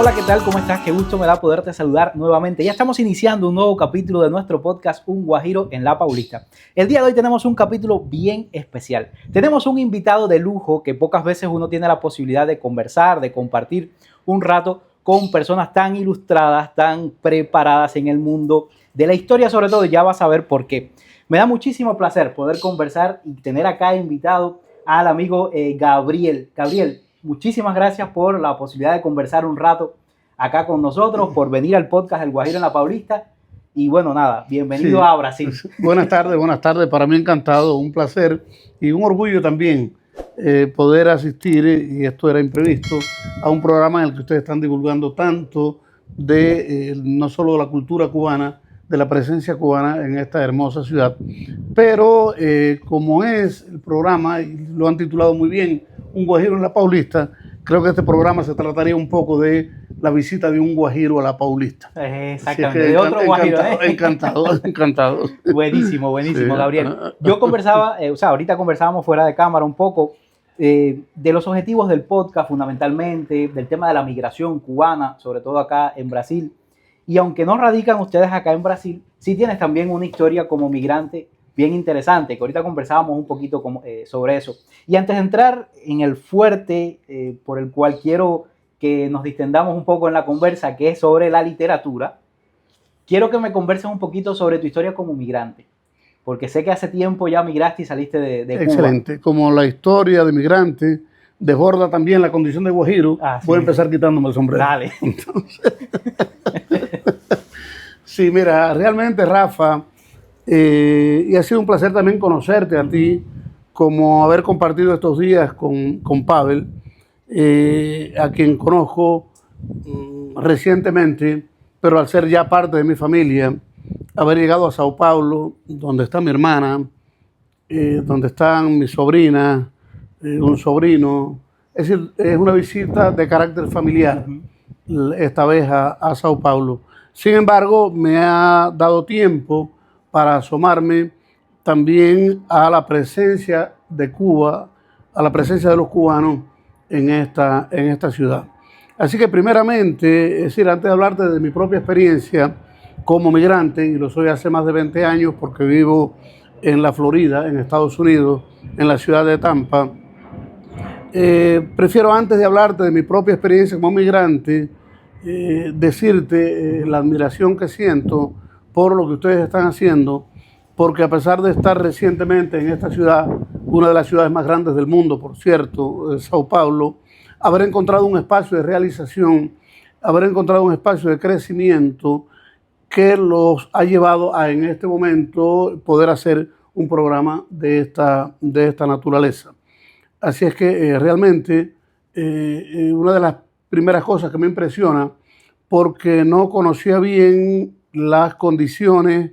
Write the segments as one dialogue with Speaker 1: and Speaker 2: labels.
Speaker 1: Hola, ¿qué tal? ¿Cómo estás? Qué gusto me da poderte saludar nuevamente. Ya estamos iniciando un nuevo capítulo de nuestro podcast Un Guajiro en La Paulista. El día de hoy tenemos un capítulo bien especial. Tenemos un invitado de lujo que pocas veces uno tiene la posibilidad de conversar, de compartir un rato con personas tan ilustradas, tan preparadas en el mundo de la historia, sobre todo. Ya vas a ver por qué. Me da muchísimo placer poder conversar y tener acá invitado al amigo Gabriel. Gabriel, muchísimas gracias por la posibilidad de conversar un rato acá con nosotros, por venir al podcast El Guajiro en La Paulista. Y bueno, nada, bienvenido a Brasil.
Speaker 2: Buenas tardes. Para mí encantado, un placer y un orgullo también poder asistir, y esto era imprevisto, a un programa en el que ustedes están divulgando tanto de no solo la cultura cubana, de la presencia cubana en esta hermosa ciudad. Pero como es el programa, y lo han titulado muy bien, Un Guajiro en La Paulista, creo que este programa se trataría un poco de la visita de un guajiro a La Paulista.
Speaker 1: Exactamente, de otro guajiro.
Speaker 2: Encantado.
Speaker 1: Buenísimo, sí. Gabriel. Yo conversaba, ahorita conversábamos fuera de cámara un poco de los objetivos del podcast fundamentalmente, del tema de la migración cubana, sobre todo acá en Brasil. Y aunque no radican ustedes acá en Brasil, sí tienes también una historia como migrante bien interesante, que ahorita conversábamos un poquito sobre eso. Y antes de entrar en el fuerte por el cual quiero que nos distendamos un poco en la conversa, que es sobre la literatura, quiero que me converses un poquito sobre tu historia como migrante, porque sé que hace tiempo ya migraste y saliste de Cuba.
Speaker 2: Excelente. Como la historia de migrante desborda también la condición de guajiro, voy a empezar quitándome el sombrero.
Speaker 1: Dale.
Speaker 2: Entonces, sí, mira, realmente, Rafa, y ha sido un placer también conocerte a ti, como haber compartido estos días con Pavel, a quien conozco recientemente, pero al ser ya parte de mi familia, haber llegado a Sao Paulo, donde está mi hermana, donde están mis sobrinas, un sobrino. Es decir, es una visita de carácter familiar, esta vez a Sao Paulo. Sin embargo, me ha dado tiempo para asomarme también a la presencia de Cuba, a la presencia de los cubanos en esta ciudad. Así que primeramente, es decir, antes de hablarte de mi propia experiencia como migrante, y lo soy hace más de 20 años porque vivo en la Florida, en Estados Unidos, en la ciudad de Tampa, prefiero, antes de hablarte de mi propia experiencia como migrante, decirte la admiración que siento por lo que ustedes están haciendo, porque a pesar de estar recientemente en esta ciudad, una de las ciudades más grandes del mundo, por cierto, Sao Paulo, haber encontrado un espacio de realización, haber encontrado un espacio de crecimiento que los ha llevado a, en este momento, poder hacer un programa de esta naturaleza. Así es que realmente una de las primeras cosas que me impresiona, porque no conocía bien las condiciones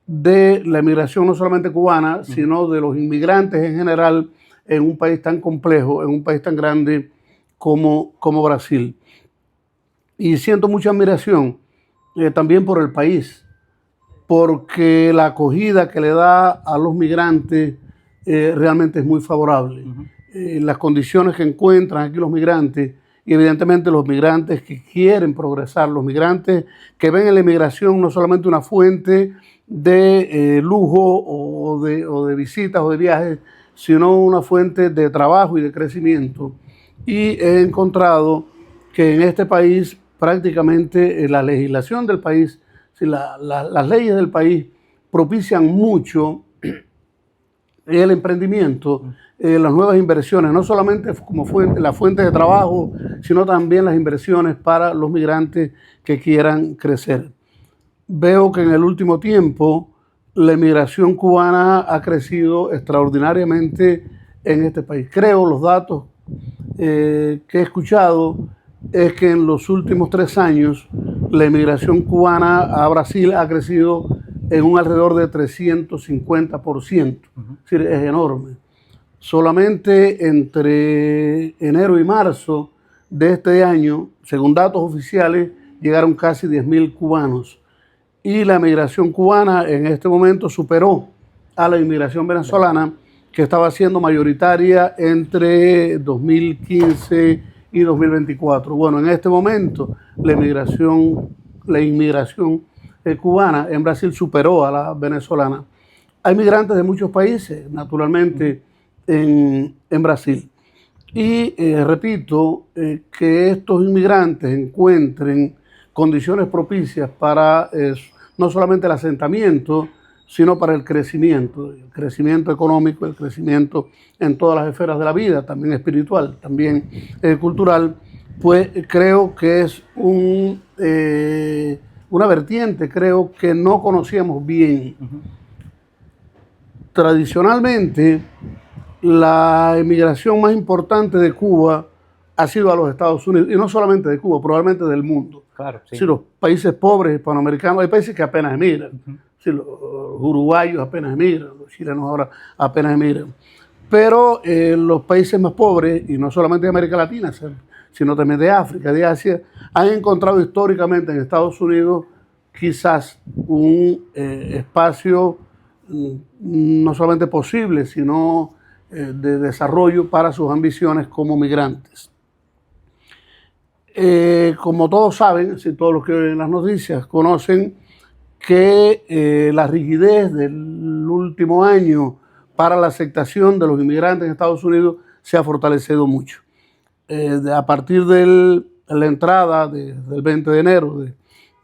Speaker 2: de la emigración no solamente cubana, sino de los inmigrantes en general en un país tan complejo, en un país tan grande como Brasil. Y siento mucha admiración también por el país, porque la acogida que le da a los migrantes realmente es muy favorable. Las condiciones que encuentran aquí los migrantes, y evidentemente los migrantes que quieren progresar, los migrantes que ven en la inmigración no solamente una fuente de lujo o de visitas o de viajes, sino una fuente de trabajo y de crecimiento. Y he encontrado que en este país prácticamente la legislación del país, las leyes del país propician mucho el emprendimiento, las nuevas inversiones, no solamente como la fuente de trabajo, sino también las inversiones para los migrantes que quieran crecer. Veo que en el último tiempo la inmigración cubana ha crecido extraordinariamente en este país. Creo, los datos que he escuchado, es que en los últimos 3 años la inmigración cubana a Brasil ha crecido en un alrededor de 350%. Es decir, es enorme. Solamente entre enero y marzo de este año, según datos oficiales, llegaron casi 10.000 cubanos. Y la migración cubana en este momento superó a la inmigración venezolana, que estaba siendo mayoritaria entre 2015 y 2024. Bueno, en este momento la inmigración cubana en Brasil superó a la venezolana. Hay migrantes de muchos países, naturalmente, en Brasil. Y repito, que estos inmigrantes encuentren condiciones propicias para no solamente el asentamiento, sino para el crecimiento económico, el crecimiento en todas las esferas de la vida, también espiritual, también cultural, pues creo que es una vertiente, creo que no conocíamos bien. Tradicionalmente, la emigración más importante de Cuba ha sido a los Estados Unidos, y no solamente de Cuba, probablemente del mundo.
Speaker 1: Claro, sí.
Speaker 2: Sí, los países pobres hispanoamericanos, hay países que apenas emigran. Sí, los uruguayos apenas emigran, los chilenos ahora apenas emigran. Pero los países más pobres, y no solamente de América Latina, sino también de África, de Asia, han encontrado históricamente en Estados Unidos quizás un espacio no solamente posible, sino de desarrollo para sus ambiciones como migrantes. Como todos saben, si todos los que ven las noticias conocen que la rigidez del último año para la aceptación de los inmigrantes en Estados Unidos se ha fortalecido mucho. A partir de la entrada del 20 de enero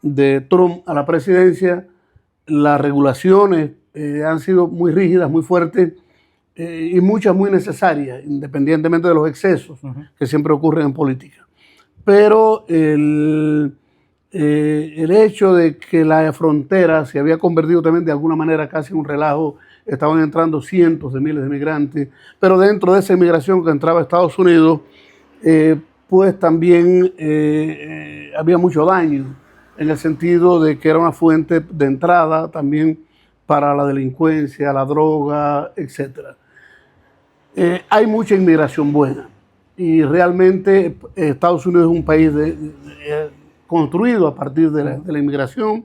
Speaker 2: de Trump a la presidencia, las regulaciones han sido muy rígidas, muy fuertes, y muchas muy necesarias, independientemente de los excesos que siempre ocurren en política. Pero el hecho de que la frontera se había convertido también de alguna manera casi en un relajo, estaban entrando cientos de miles de migrantes, pero dentro de esa inmigración que entraba a Estados Unidos, pues también había mucho daño, en el sentido de que era una fuente de entrada también para la delincuencia, la droga, etc. Hay mucha inmigración buena y realmente Estados Unidos es un país construido a partir de la inmigración,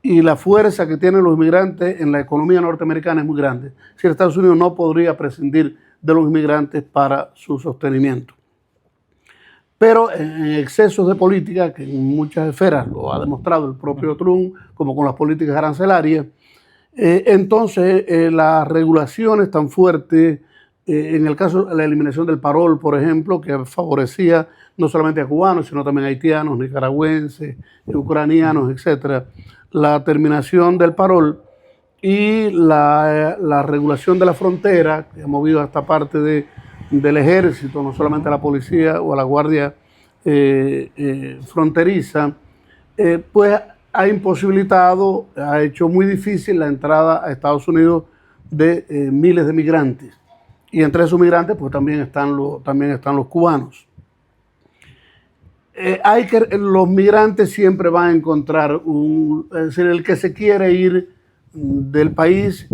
Speaker 2: y la fuerza que tienen los inmigrantes en la economía norteamericana es muy grande. Si Estados Unidos no podría prescindir de los inmigrantes para su sostenimiento. Pero en excesos de política, que en muchas esferas lo ha demostrado el propio Trump, como con las políticas arancelarias, entonces las regulaciones tan fuertes, en el caso de la eliminación del parol, por ejemplo, que favorecía no solamente a cubanos, sino también a haitianos, nicaragüenses, ucranianos, etc. La terminación del parol y la regulación de la frontera, que ha movido a esta parte del ejército, no solamente a la policía o a la guardia fronteriza, pues ha imposibilitado, ha hecho muy difícil la entrada a Estados Unidos de miles de migrantes. Y entre esos migrantes pues también están los cubanos. Los migrantes siempre van a encontrar es decir, el que se quiere ir del país,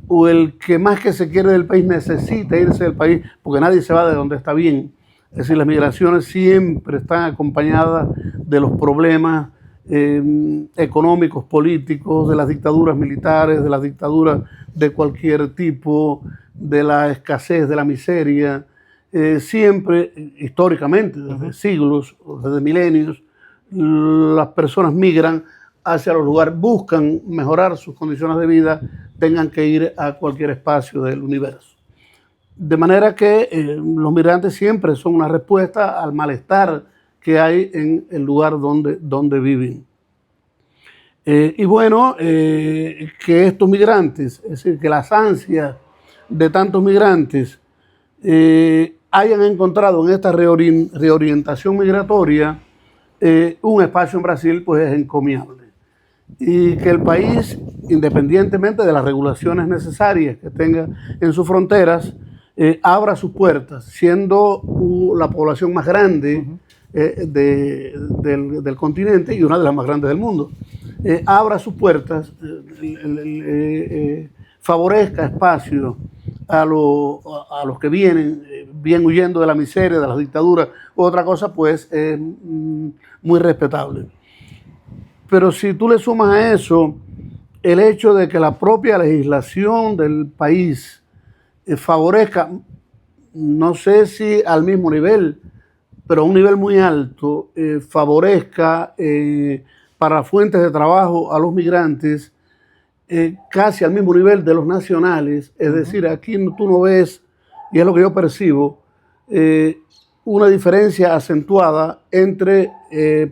Speaker 2: o el que más que se quiere del país necesita irse del país, porque nadie se va de donde está bien. Es decir, las migraciones siempre están acompañadas de los problemas económicos, políticos, de las dictaduras militares, de las dictaduras de cualquier tipo, de la escasez, de la miseria. Siempre, históricamente, desde siglos, desde milenios, las personas migran hacia los lugares, buscan mejorar sus condiciones de vida, tengan que ir a cualquier espacio del universo. De manera que los migrantes siempre son una respuesta al malestar que hay en el lugar donde viven. Y bueno, que estos migrantes, es decir, que las ansias de tantos migrantes hayan encontrado en esta reorientación migratoria un espacio en Brasil, pues es encomiable. Y que el país, independientemente de las regulaciones necesarias que tenga en sus fronteras, abra sus puertas, siendo la población más grande del continente y una de las más grandes del mundo. Abra sus puertas, favorezca espacio a los que vienen huyendo de la miseria, de las dictaduras u otra cosa, pues es muy respetable. Pero si tú le sumas a eso el hecho de que la propia legislación del país favorezca, no sé si al mismo nivel, pero a un nivel muy alto, favorezca para fuentes de trabajo a los migrantes casi al mismo nivel de los nacionales. Es decir, aquí tú no ves, y es lo que yo percibo, una diferencia acentuada entre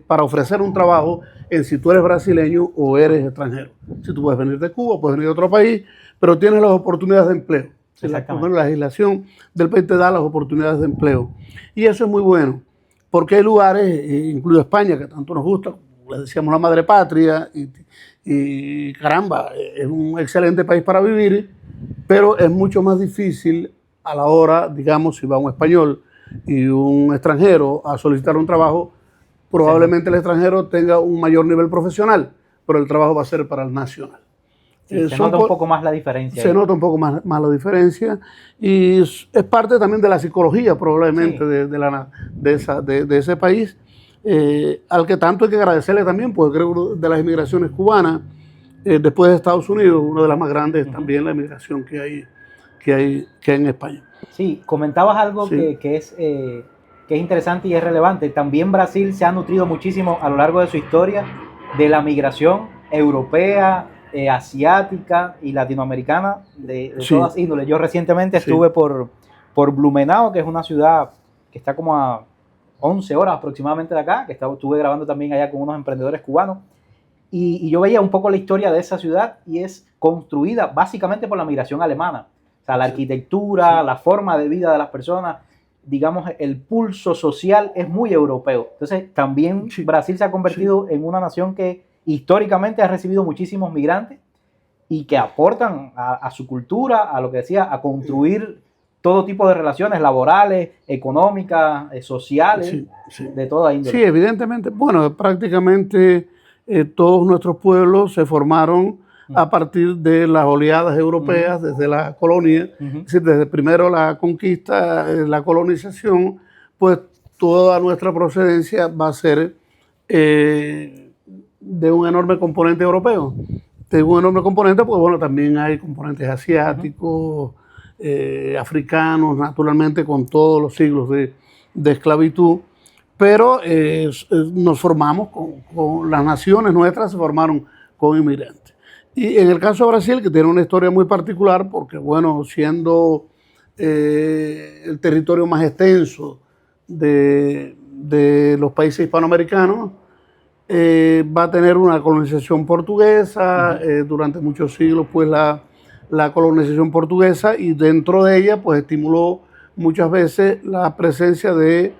Speaker 2: para ofrecer un trabajo en si tú eres brasileño o eres extranjero. Si tú puedes venir de Cuba, puedes venir de otro país, pero tienes las oportunidades de empleo. La legislación del país te da las oportunidades de empleo. Y eso es muy bueno, porque hay lugares, incluido España, que tanto nos gusta, le decíamos la madre patria, y caramba, es un excelente país para vivir, pero es mucho más difícil a la hora, digamos, si va un español y un extranjero a solicitar un trabajo, probablemente el extranjero tenga un mayor nivel profesional, pero el trabajo va a ser para el nacional.
Speaker 1: Sí, se nota un poco más la diferencia.
Speaker 2: Se nota un poco más la diferencia y es parte también de la psicología probablemente de ese país, al que tanto hay que agradecerle también, porque creo que de las inmigraciones cubanas, después de Estados Unidos, una de las más grandes también la inmigración que hay en España.
Speaker 1: Sí, comentabas algo que es interesante y es relevante. También Brasil se ha nutrido muchísimo a lo largo de su historia de la migración europea, asiática y latinoamericana de todas índoles. Yo recientemente estuve por Blumenau, que es una ciudad que está como a 11 horas aproximadamente de acá, que estuve grabando también allá con unos emprendedores cubanos, y yo veía un poco la historia de esa ciudad y es construida básicamente por la migración alemana. O sea, la arquitectura, la forma de vida de las personas, digamos, el pulso social es muy europeo. Entonces, también Brasil se ha convertido en una nación que históricamente ha recibido muchísimos migrantes y que aportan a su cultura, a lo que decía, a construir todo tipo de relaciones laborales, económicas, sociales, de toda índole.
Speaker 2: Sí, evidentemente. Bueno, prácticamente todos nuestros pueblos se formaron a partir de las oleadas europeas, desde la colonia, es decir, desde primero la conquista, la colonización, pues toda nuestra procedencia va a ser de un enorme componente europeo. De un enorme componente, pues bueno, también hay componentes asiáticos, africanos, naturalmente con todos los siglos de esclavitud, pero nos formamos con las naciones nuestras se formaron con inmigrantes. Y en el caso de Brasil, que tiene una historia muy particular, porque bueno, siendo el territorio más extenso de los países hispanoamericanos, va a tener una colonización portuguesa, durante muchos siglos pues la colonización portuguesa, y dentro de ella pues estimuló muchas veces la presencia de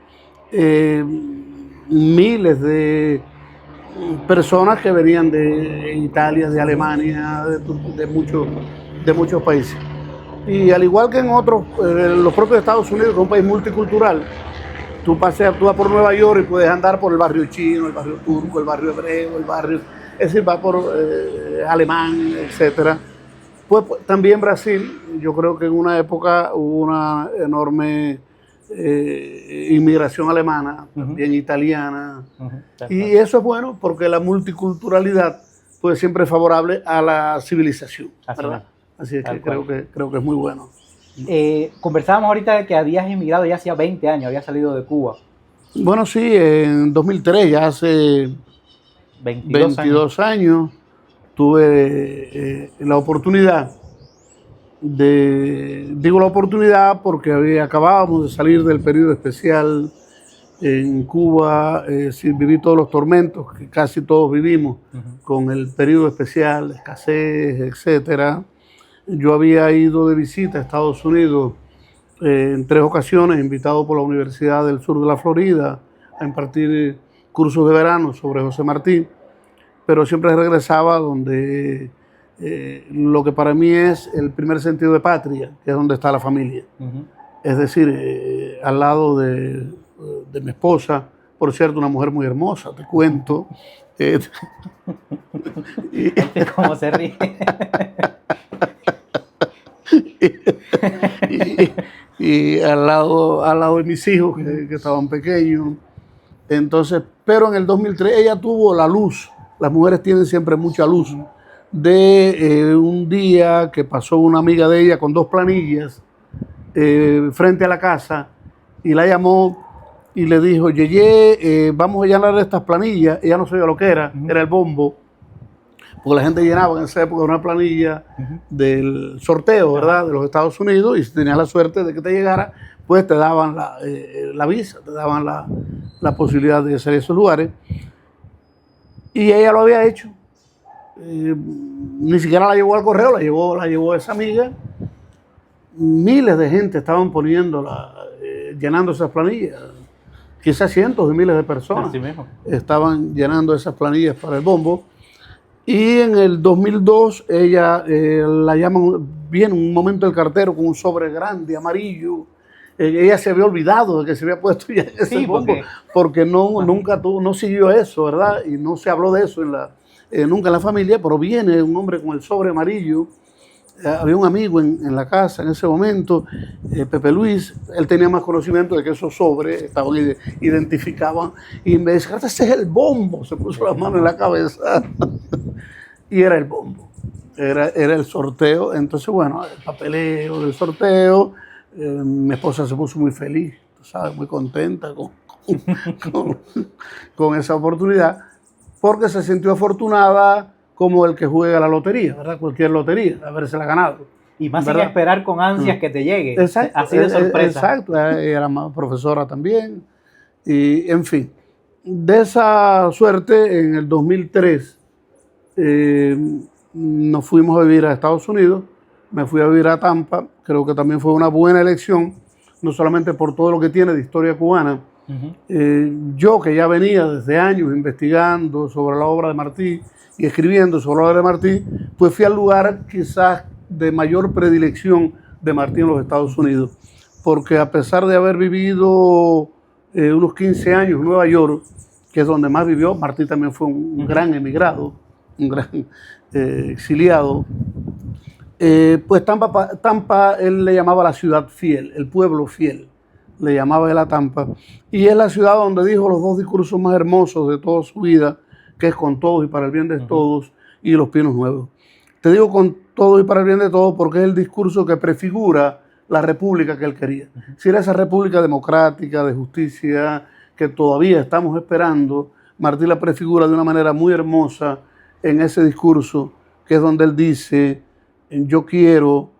Speaker 2: miles de personas que venían de Italia, de Alemania, de muchos países. Y al igual que en los propios Estados Unidos, que es un país multicultural, tú vas por Nueva York y puedes andar por el barrio chino, el barrio turco, el barrio hebreo, es decir, va por alemán, etcétera. Pues también Brasil, yo creo que en una época hubo una enorme inmigración alemana, también italiana, y eso es bueno porque la multiculturalidad pues siempre es favorable a la civilización, ¿verdad? Así es que creo que es muy bueno.
Speaker 1: Conversábamos ahorita de que habías emigrado ya hacía 20 años, habías salido de Cuba.
Speaker 2: Bueno, sí, en 2003, ya hace 22 años, tuve la oportunidad digo la oportunidad porque acabábamos de salir del periodo especial en Cuba, viví todos los tormentos que casi todos vivimos con el periodo especial, escasez, etcétera. Yo había ido de visita a Estados Unidos en 3 ocasiones, invitado por la Universidad del Sur de la Florida a impartir cursos de verano sobre José Martí, pero siempre regresaba donde lo que para mí es el primer sentido de patria, que es donde está la familia. Es decir, al lado de mi esposa, por cierto, una mujer muy hermosa, te cuento.
Speaker 1: ¿Cómo se ríe?
Speaker 2: y al lado de mis hijos que estaban pequeños. Entonces, pero en el 2003 ella tuvo la luz, las mujeres tienen siempre mucha luz, de un día que pasó una amiga de ella con 2 planillas frente a la casa y la llamó y le dijo, Yeye, vamos a llenar estas planillas. Ella no sabía lo que era, era el bombo, porque la gente llenaba en esa época una planilla del sorteo, ¿verdad?, de los Estados Unidos, y si tenías la suerte de que te llegara, pues te daban la visa, te daban la posibilidad de hacer esos lugares. Y ella lo había hecho. Ni siquiera la llevó al correo, la llevó esa amiga. Miles de gente estaban llenando esas planillas. Quizás cientos de miles de personas estaban llenando esas planillas para el bombo. Y en el 2002 ella la llaman, viene un momento el cartero con un sobre grande, amarillo. Ella se había olvidado de que se había puesto ya ese bombo, porque no siguió eso, ¿verdad? Y no se habló de eso nunca en la familia, pero viene un hombre con el sobre amarillo. Había un amigo en la casa en ese momento, Pepe Luis. Él tenía más conocimiento de que esos sobres estaban identificaban, y me dice, ese es el bombo. Se puso las manos en la cabeza y era el bombo, era el sorteo. Entonces, bueno, el papeleo del sorteo, mi esposa se puso muy feliz, ¿sabes?, muy contenta con esa oportunidad, porque se sintió afortunada como el que juega la lotería, ¿verdad? Cualquier lotería, habérsela ganado.
Speaker 1: Y más sin esperar con ansias que te llegue.
Speaker 2: Exacto,
Speaker 1: así de sorpresa.
Speaker 2: Exacto, era profesora también. Y, en fin, de esa suerte, en el 2003, nos fuimos a vivir a Estados Unidos. Me fui a vivir a Tampa. Creo que también fue una buena elección, no solamente por todo lo que tiene de historia cubana. Yo, que ya venía desde años investigando sobre la obra de Martí y escribiendo sobre la obra de Martí, pues fui al lugar quizás de mayor predilección de Martí en los Estados Unidos, porque a pesar de haber vivido unos 15 años en Nueva York, que es donde más vivió, Martí también fue un gran emigrado, un gran exiliado. Pues Tampa él le llamaba la ciudad fiel, el pueblo fiel, le llamaba él a Tampa, y es la ciudad donde dijo los dos discursos más hermosos de toda su vida, que es con todos y para el bien de todos, y los pinos nuevos. Te digo con todo y para el bien de todos porque es el discurso que prefigura la república que él quería. Si era esa república democrática, de justicia, que todavía estamos esperando, Martí la prefigura de una manera muy hermosa en ese discurso, que es donde él dice, yo quiero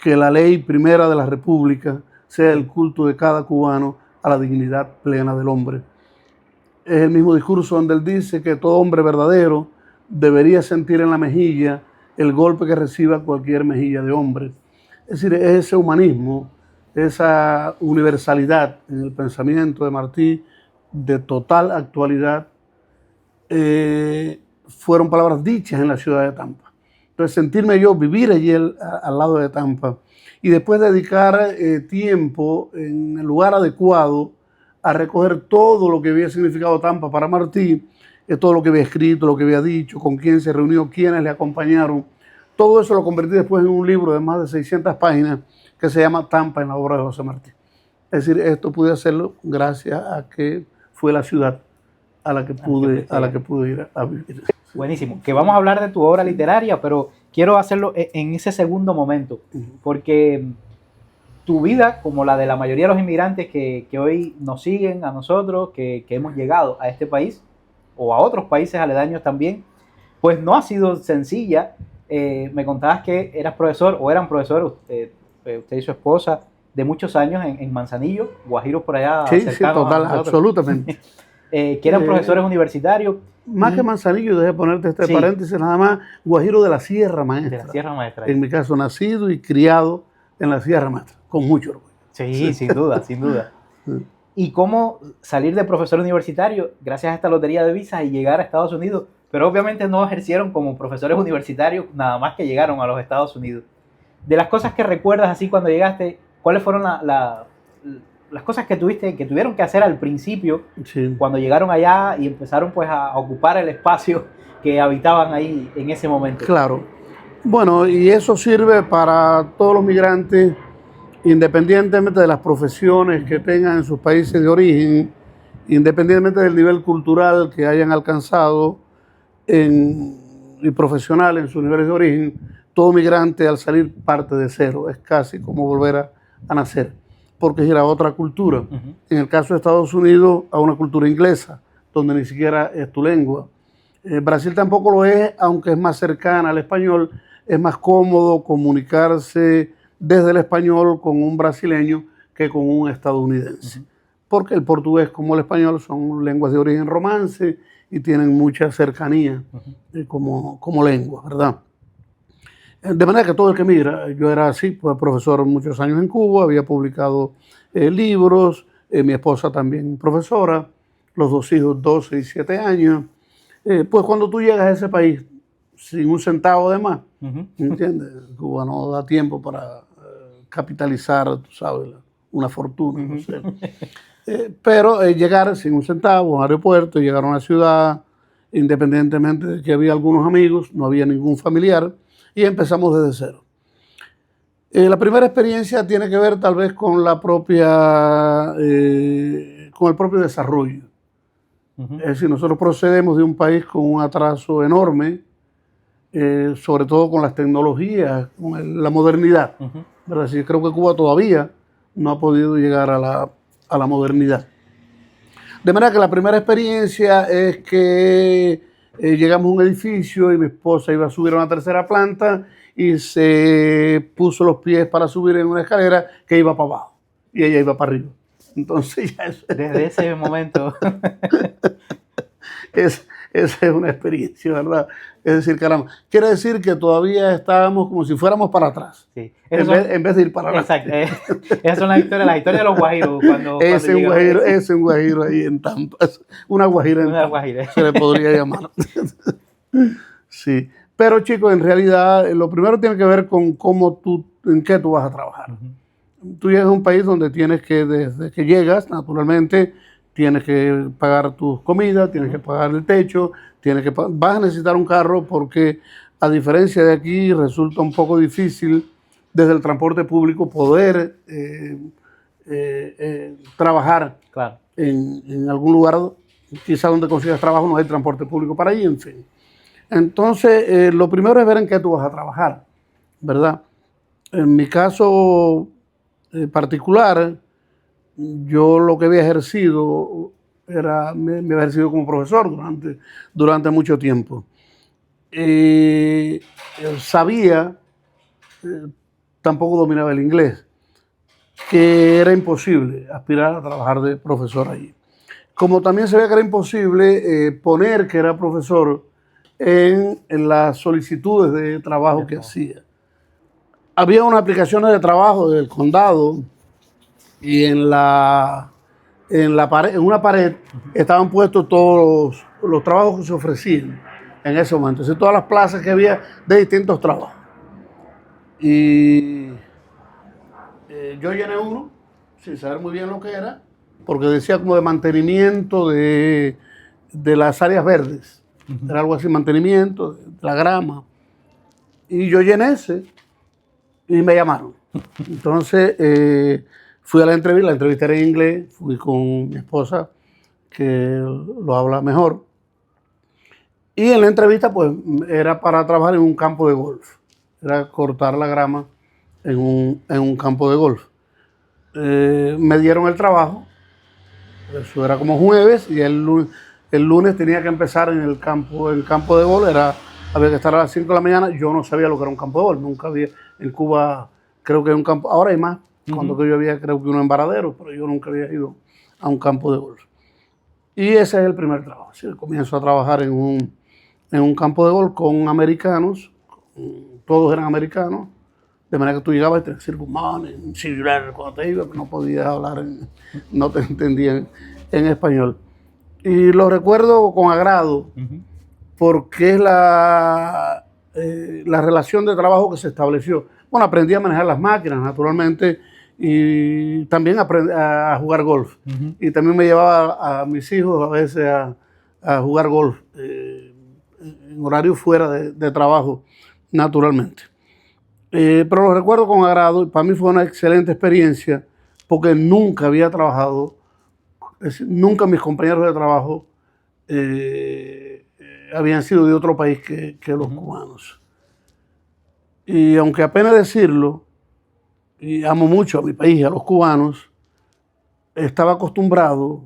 Speaker 2: que la ley primera de la república sea el culto de cada cubano a la dignidad plena del hombre. Es el mismo discurso donde él dice que todo hombre verdadero debería sentir en la mejilla el golpe que reciba cualquier mejilla de hombre. Es decir, ese humanismo, esa universalidad en el pensamiento de Martí de total actualidad, fueron palabras dichas en la ciudad de Tampa. Entonces, sentirme yo, vivir allí al lado de Tampa y después dedicar tiempo en el lugar adecuado a recoger todo lo que había significado Tampa para Martí, todo lo que había escrito, lo que había dicho, con quién se reunió, quiénes le acompañaron. Todo eso lo convertí después en un libro de más de 600 páginas que se llama Tampa en la obra de José Martí. Es decir, esto pude hacerlo gracias a que fue la ciudad a la que pude ir a vivir.
Speaker 1: Buenísimo. Que vamos a hablar de tu obra literaria, pero quiero hacerlo en ese segundo momento, porque tu vida, como la de la mayoría de los inmigrantes que hoy nos siguen a nosotros, que hemos llegado a este país o a otros países aledaños también, pues no ha sido sencilla. Me contabas que eras profesor o eran profesores, usted y su esposa, de muchos años en Manzanillo, Guajiro por allá.
Speaker 2: Sí, total, absolutamente.
Speaker 1: Que eran profesores universitarios.
Speaker 2: Más que Manzanillo, déjame ponerte este paréntesis, nada más, Guajiro de la Sierra Maestra.
Speaker 1: De la Sierra Maestra.
Speaker 2: En mi caso, nacido y criado en la Sierra Maestra, con mucho orgullo.
Speaker 1: Sí, sin duda, sin duda. Y cómo salir de profesor universitario gracias a esta lotería de visas y llegar a Estados Unidos, pero obviamente no ejercieron como profesores universitarios, nada más que llegaron a los Estados Unidos. De las cosas que recuerdas así cuando llegaste, ¿cuáles fueron las cosas que tuvieron que hacer al principio, cuando llegaron allá y empezaron pues a ocupar el espacio que habitaban ahí en ese momento?
Speaker 2: Claro. Bueno, y eso sirve para todos los migrantes, independientemente de las profesiones que tengan en sus países de origen, independientemente del nivel cultural que hayan alcanzado y profesional en sus niveles de origen. Todo migrante al salir parte de cero, es casi como volver a nacer. porque era otra cultura.
Speaker 1: Ujú.
Speaker 2: En el caso de Estados Unidos, a una cultura inglesa, donde ni siquiera es tu lengua. Brasil tampoco lo es, aunque es más cercana al español, es más cómodo comunicarse desde el español con un brasileño que con un estadounidense. Porque el portugués como el español son lenguas de origen romance y tienen mucha cercanía como lengua, ¿verdad? De manera que todo el que migra, yo era así, pues profesor muchos años en Cuba, había publicado libros, mi esposa también profesora, los dos hijos 12 y 7 años. Pues cuando tú llegas a ese país sin un centavo de más, ¿entiendes? Cuba no da tiempo para capitalizar, tú sabes, una fortuna, no sé. Pero llegar sin un centavo a un aeropuerto, llegar a una ciudad, independientemente de que había algunos amigos, no había ningún familiar, y empezamos desde cero. La primera experiencia tiene que ver tal vez con la propia, con el propio desarrollo. Es decir, nosotros procedemos de un país con un atraso enorme, sobre todo con las tecnologías, con la modernidad. ¿Verdad? Así que creo que Cuba todavía no ha podido llegar a la modernidad. De manera que la primera experiencia es que llegamos a un edificio y mi esposa iba a subir a una tercera planta y se puso los pies para subir en una escalera que iba para abajo y ella iba para arriba. Entonces ya eso,
Speaker 1: Desde ese momento.
Speaker 2: esa es una experiencia, ¿verdad? Es decir, caramba, quiere decir que todavía estábamos como si fuéramos para atrás,
Speaker 1: Sí.
Speaker 2: en vez de ir para adelante.
Speaker 1: Exacto. Esas son las historias de los guajiros. Cuando
Speaker 2: Ese
Speaker 1: llegan.
Speaker 2: es un guajiro ahí en Tampa. Es una guajira en
Speaker 1: Una
Speaker 2: Tampa,
Speaker 1: guajira.
Speaker 2: se le podría llamar. Sí. Pero chicos, en realidad lo primero tiene que ver con en qué tú vas a trabajar. Tú llegas a un país donde tienes que, desde que llegas, naturalmente, tienes que pagar tus comidas, tienes que pagar el techo, vas a necesitar un carro porque, a diferencia de aquí, resulta un poco difícil desde el transporte público poder trabajar
Speaker 1: Claro.
Speaker 2: en algún lugar, quizá donde consigas trabajo no hay transporte público para allí, en fin. Entonces, lo primero es ver en qué tú vas a trabajar, ¿verdad? En mi caso particular, yo lo que había ejercido me había ejercido como profesor durante mucho tiempo. Sabía, tampoco dominaba el inglés, que era imposible aspirar a trabajar de profesor allí. Como también sabía que era imposible poner que era profesor en las solicitudes de trabajo que hacía. Había unas aplicaciones de trabajo del condado y en una pared estaban puestos todos los trabajos que se ofrecían en ese momento. Entonces, todas las plazas que había de distintos trabajos. Y yo llené uno sin saber muy bien lo que era, porque decía como de mantenimiento de las áreas verdes. Era algo así, mantenimiento de la grama. Y yo llené ese y me llamaron. Entonces fui a la entrevista era en inglés, fui con mi esposa, que lo habla mejor. Y en la entrevista pues era para trabajar en un campo de golf. Era cortar la grama en un campo de golf. Me dieron el trabajo, eso era como jueves, y el lunes tenía que empezar en el campo de golf, había que estar a las 5 de la mañana. Yo no sabía lo que era un campo de golf, nunca había, en Cuba creo que hay un campo, ahora hay más, cuando yo había creo que uno en Varadero, pero yo nunca había ido a un campo de golf. Y ese es el primer trabajo, ¿sí? Comienzo a trabajar en un campo de golf con americanos, todos eran americanos, de manera que tú llegabas y te decían good morning, singular, cuando te ibas, no podías hablar, no te entendían en español. Y lo recuerdo con agrado, porque es la relación de trabajo que se estableció. Bueno, aprendí a manejar las máquinas, naturalmente, y también aprendí a jugar golf. Y también me llevaba a mis hijos a veces a jugar golf, en horario fuera de trabajo, naturalmente. Pero lo recuerdo con agrado y para mí fue una excelente experiencia porque nunca había trabajado, es decir, nunca mis compañeros de trabajo habían sido de otro país que los cubanos. Y aunque apenas decirlo, y amo mucho a mi país y a los cubanos, estaba acostumbrado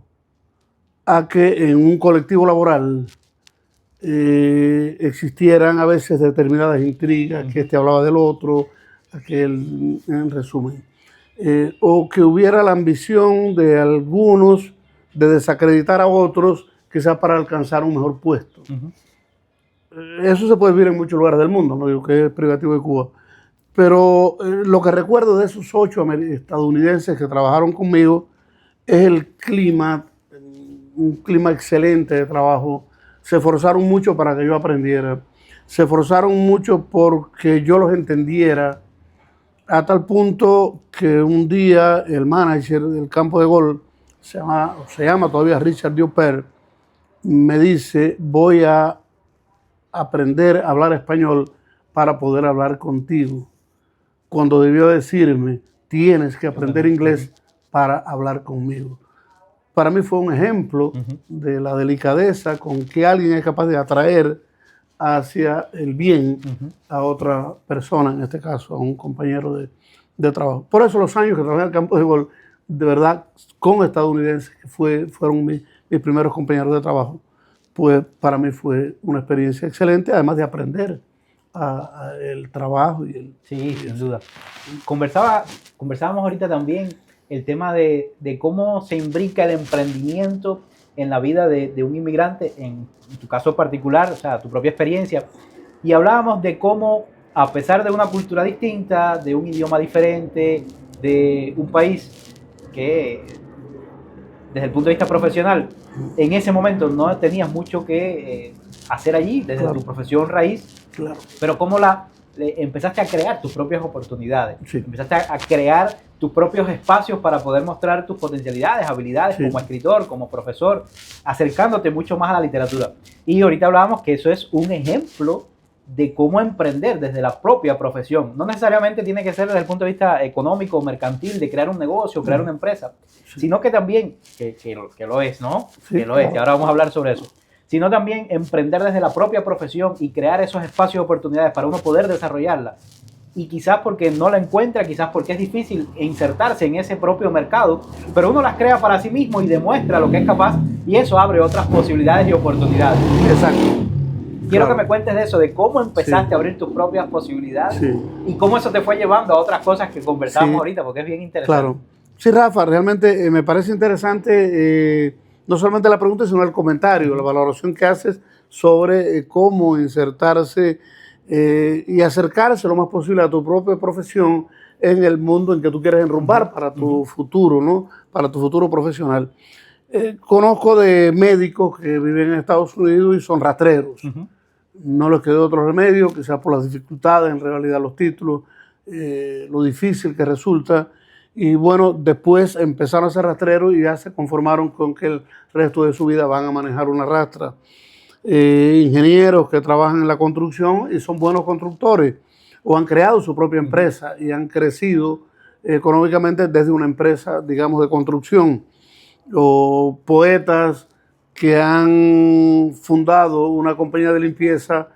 Speaker 2: a que en un colectivo laboral existieran a veces determinadas intrigas, que este hablaba del otro, aquel, en resumen, o que hubiera la ambición de algunos de desacreditar a otros, quizás para alcanzar un mejor puesto. Eso se puede vivir en muchos lugares del mundo, no digo que es privativo de Cuba, pero lo que recuerdo de esos 8 estadounidenses que trabajaron conmigo es el clima, un clima excelente de trabajo. Se esforzaron mucho para que yo aprendiera, se esforzaron mucho porque yo los entendiera, a tal punto que un día el manager del campo de golf, se llama todavía Richard Dioper, me dice: voy a aprender a hablar español para poder hablar contigo, cuando debió decirme: tienes que aprender inglés para hablar conmigo. Para mí fue un ejemplo de la delicadeza con que alguien es capaz de atraer hacia el bien a otra persona, en este caso a un compañero de trabajo. Por eso los años que trabajé en el campo de golf, de verdad, con estadounidenses, que fueron mis primeros compañeros de trabajo, pues para mí fue una experiencia excelente, además de aprender el trabajo y el...
Speaker 1: Sí, sin duda. Conversábamos ahorita también el tema de cómo se imbrica el emprendimiento en la vida de un inmigrante, en tu caso particular, o sea, tu propia experiencia. Y hablábamos de cómo, a pesar de una cultura distinta, de un idioma diferente, de un país que, desde el punto de vista profesional, en ese momento no tenías mucho que hacer allí, desde tu profesión raíz, pero cómo empezaste a crear tus propias oportunidades, empezaste a crear tus propios espacios para poder mostrar tus potencialidades, habilidades como escritor, como profesor, acercándote mucho más a la literatura. Y ahorita hablábamos que eso es un ejemplo de cómo emprender desde la propia profesión. No necesariamente tiene que ser desde el punto de vista económico o mercantil, de crear un negocio, crear una empresa, sino que también, que lo es, ¿no? Que lo es, y ahora vamos a hablar sobre eso. Sino también emprender desde la propia profesión y crear esos espacios de oportunidades para uno poder desarrollarla. Y quizás porque no la encuentra, quizás porque es difícil insertarse en ese propio mercado, pero uno las crea para sí mismo y demuestra lo que es capaz, y eso abre otras posibilidades y oportunidades.
Speaker 2: Exacto.
Speaker 1: Quiero que me cuentes de eso, de cómo empezaste a abrir tus propias posibilidades y cómo eso te fue llevando a otras cosas que conversamos ahorita, porque es bien interesante.
Speaker 2: Claro. Sí, Rafa, realmente me parece interesante no solamente la pregunta, sino el comentario, la valoración que haces sobre cómo insertarse y acercarse lo más posible a tu propia profesión en el mundo en que tú quieres enrumbar para tu futuro, ¿no? Para tu futuro profesional. Conozco de médicos que viven en Estados Unidos y son rastreros. No les quedó otro remedio, quizás por las dificultades, en realidad los títulos, lo difícil que resulta. Y bueno, después empezaron a ser rastreros y ya se conformaron con que el resto de su vida van a manejar una rastra. Ingenieros que trabajan en la construcción y son buenos constructores o han creado su propia empresa y han crecido económicamente desde una empresa, digamos, de construcción. O poetas que han fundado una compañía de limpieza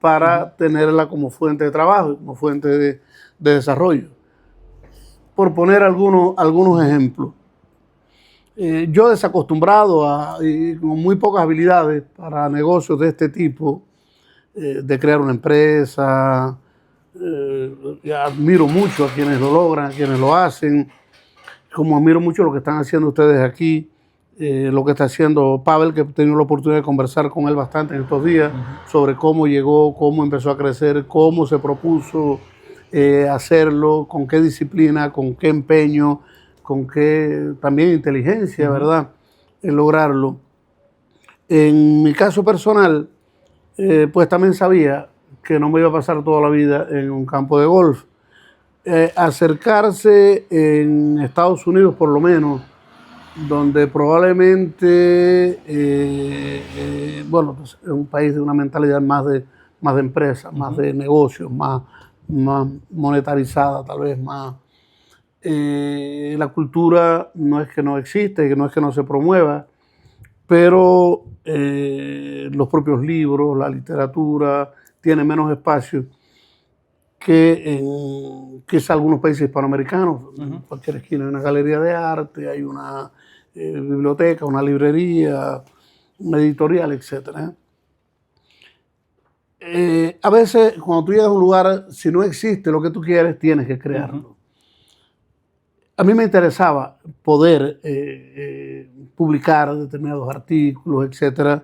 Speaker 2: para tenerla como fuente de trabajo, como fuente de desarrollo. Por poner algunos ejemplos. Yo desacostumbrado y con muy pocas habilidades para negocios de este tipo, de crear una empresa, admiro mucho a quienes lo logran, a quienes lo hacen, como admiro mucho lo que están haciendo ustedes aquí, lo que está haciendo Pavel, que he tenido la oportunidad de conversar con él bastante en estos días, sobre cómo llegó, cómo empezó a crecer, cómo se propuso hacerlo, con qué disciplina, con qué empeño, con qué también inteligencia, ¿verdad?, en lograrlo. En mi caso personal, pues también sabía que no me iba a pasar toda la vida en un campo de golf. Acercarse en Estados Unidos, por lo menos, donde probablemente, bueno, pues es un país de una mentalidad más de empresa, más de negocios, más monetarizada, tal vez más. La cultura no es que no existe, no es que no se promueva, pero los propios libros, la literatura, tienen menos espacio que en quizá algunos países hispanoamericanos, en cualquier esquina hay una galería de arte, hay una biblioteca, una librería, una editorial, etc. A veces cuando tú llegas a un lugar, si no existe lo que tú quieres, tienes que crearlo. A mí me interesaba poder publicar determinados artículos, etcétera,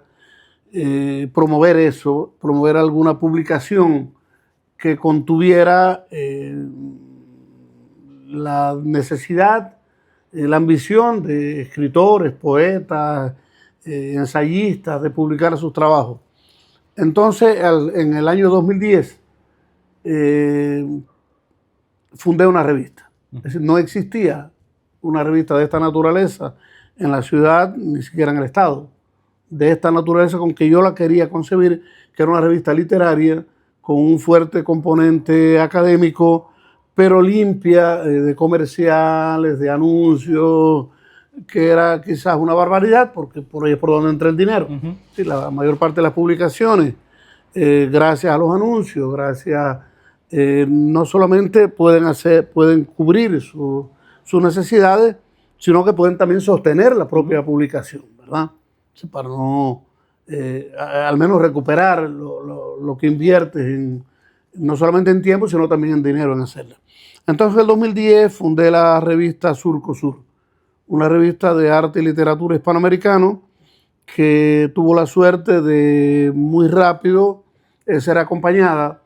Speaker 2: promover eso, promover alguna publicación que contuviera la necesidad, la ambición de escritores, poetas, ensayistas de publicar sus trabajos. Entonces, en el año 2010, fundé una revista. Es decir, no existía una revista de esta naturaleza en la ciudad, ni siquiera en el estado, de esta naturaleza con que yo la quería concebir, que era una revista literaria con un fuerte componente académico, pero limpia de comerciales, de anuncios, que era quizás una barbaridad, porque por ahí es por donde entra el dinero. Sí, la mayor parte de las publicaciones, gracias a los anuncios, no solamente pueden cubrir sus necesidades, sino que pueden también sostener la propia publicación, ¿verdad? Sí, para no, al menos recuperar lo que inviertes, no solamente en tiempo, sino también en dinero en hacerla. Entonces, en el 2010 fundé la revista Surco Sur, una revista de arte y literatura hispanoamericano que tuvo la suerte de muy rápido ser acompañada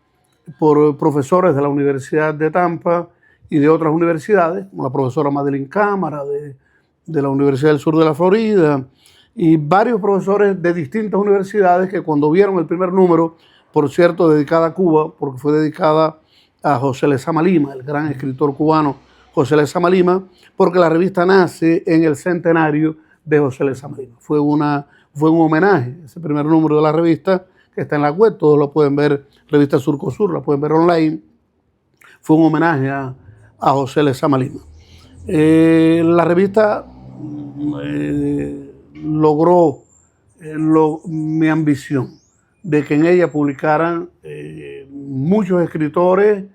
Speaker 2: por profesores de la Universidad de Tampa y de otras universidades, como la profesora Madeline Cámara de la Universidad del Sur de la Florida, y varios profesores de distintas universidades que cuando vieron el primer número, por cierto, dedicada a Cuba, porque fue dedicada a José Lezama Lima, el gran escritor cubano José Lezama Lima, porque la revista nace en el centenario de José Lezama Lima. Fue un homenaje, ese primer número de la revista, que está en la web, todos lo pueden ver, revista Surco Sur, la pueden ver online. Fue un homenaje a José Lezama Lima. La revista logró mi ambición de que en ella publicaran muchos escritores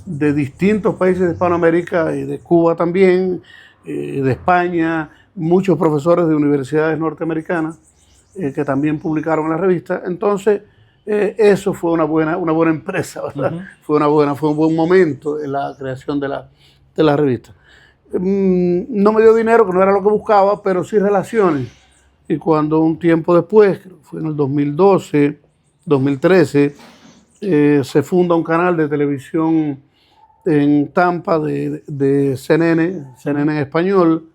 Speaker 2: de distintos países de Hispanoamérica y de Cuba también, de España, muchos profesores de universidades norteamericanas que también publicaron en la revista. Entonces, eso fue una buena empresa, ¿verdad? Fue un buen momento en la creación de la revista. No me dio dinero, que no era lo que buscaba, pero sí relaciones. Y cuando un tiempo después, creo que fue en el 2012, 2013, se funda un canal de televisión en Tampa de CNN en español,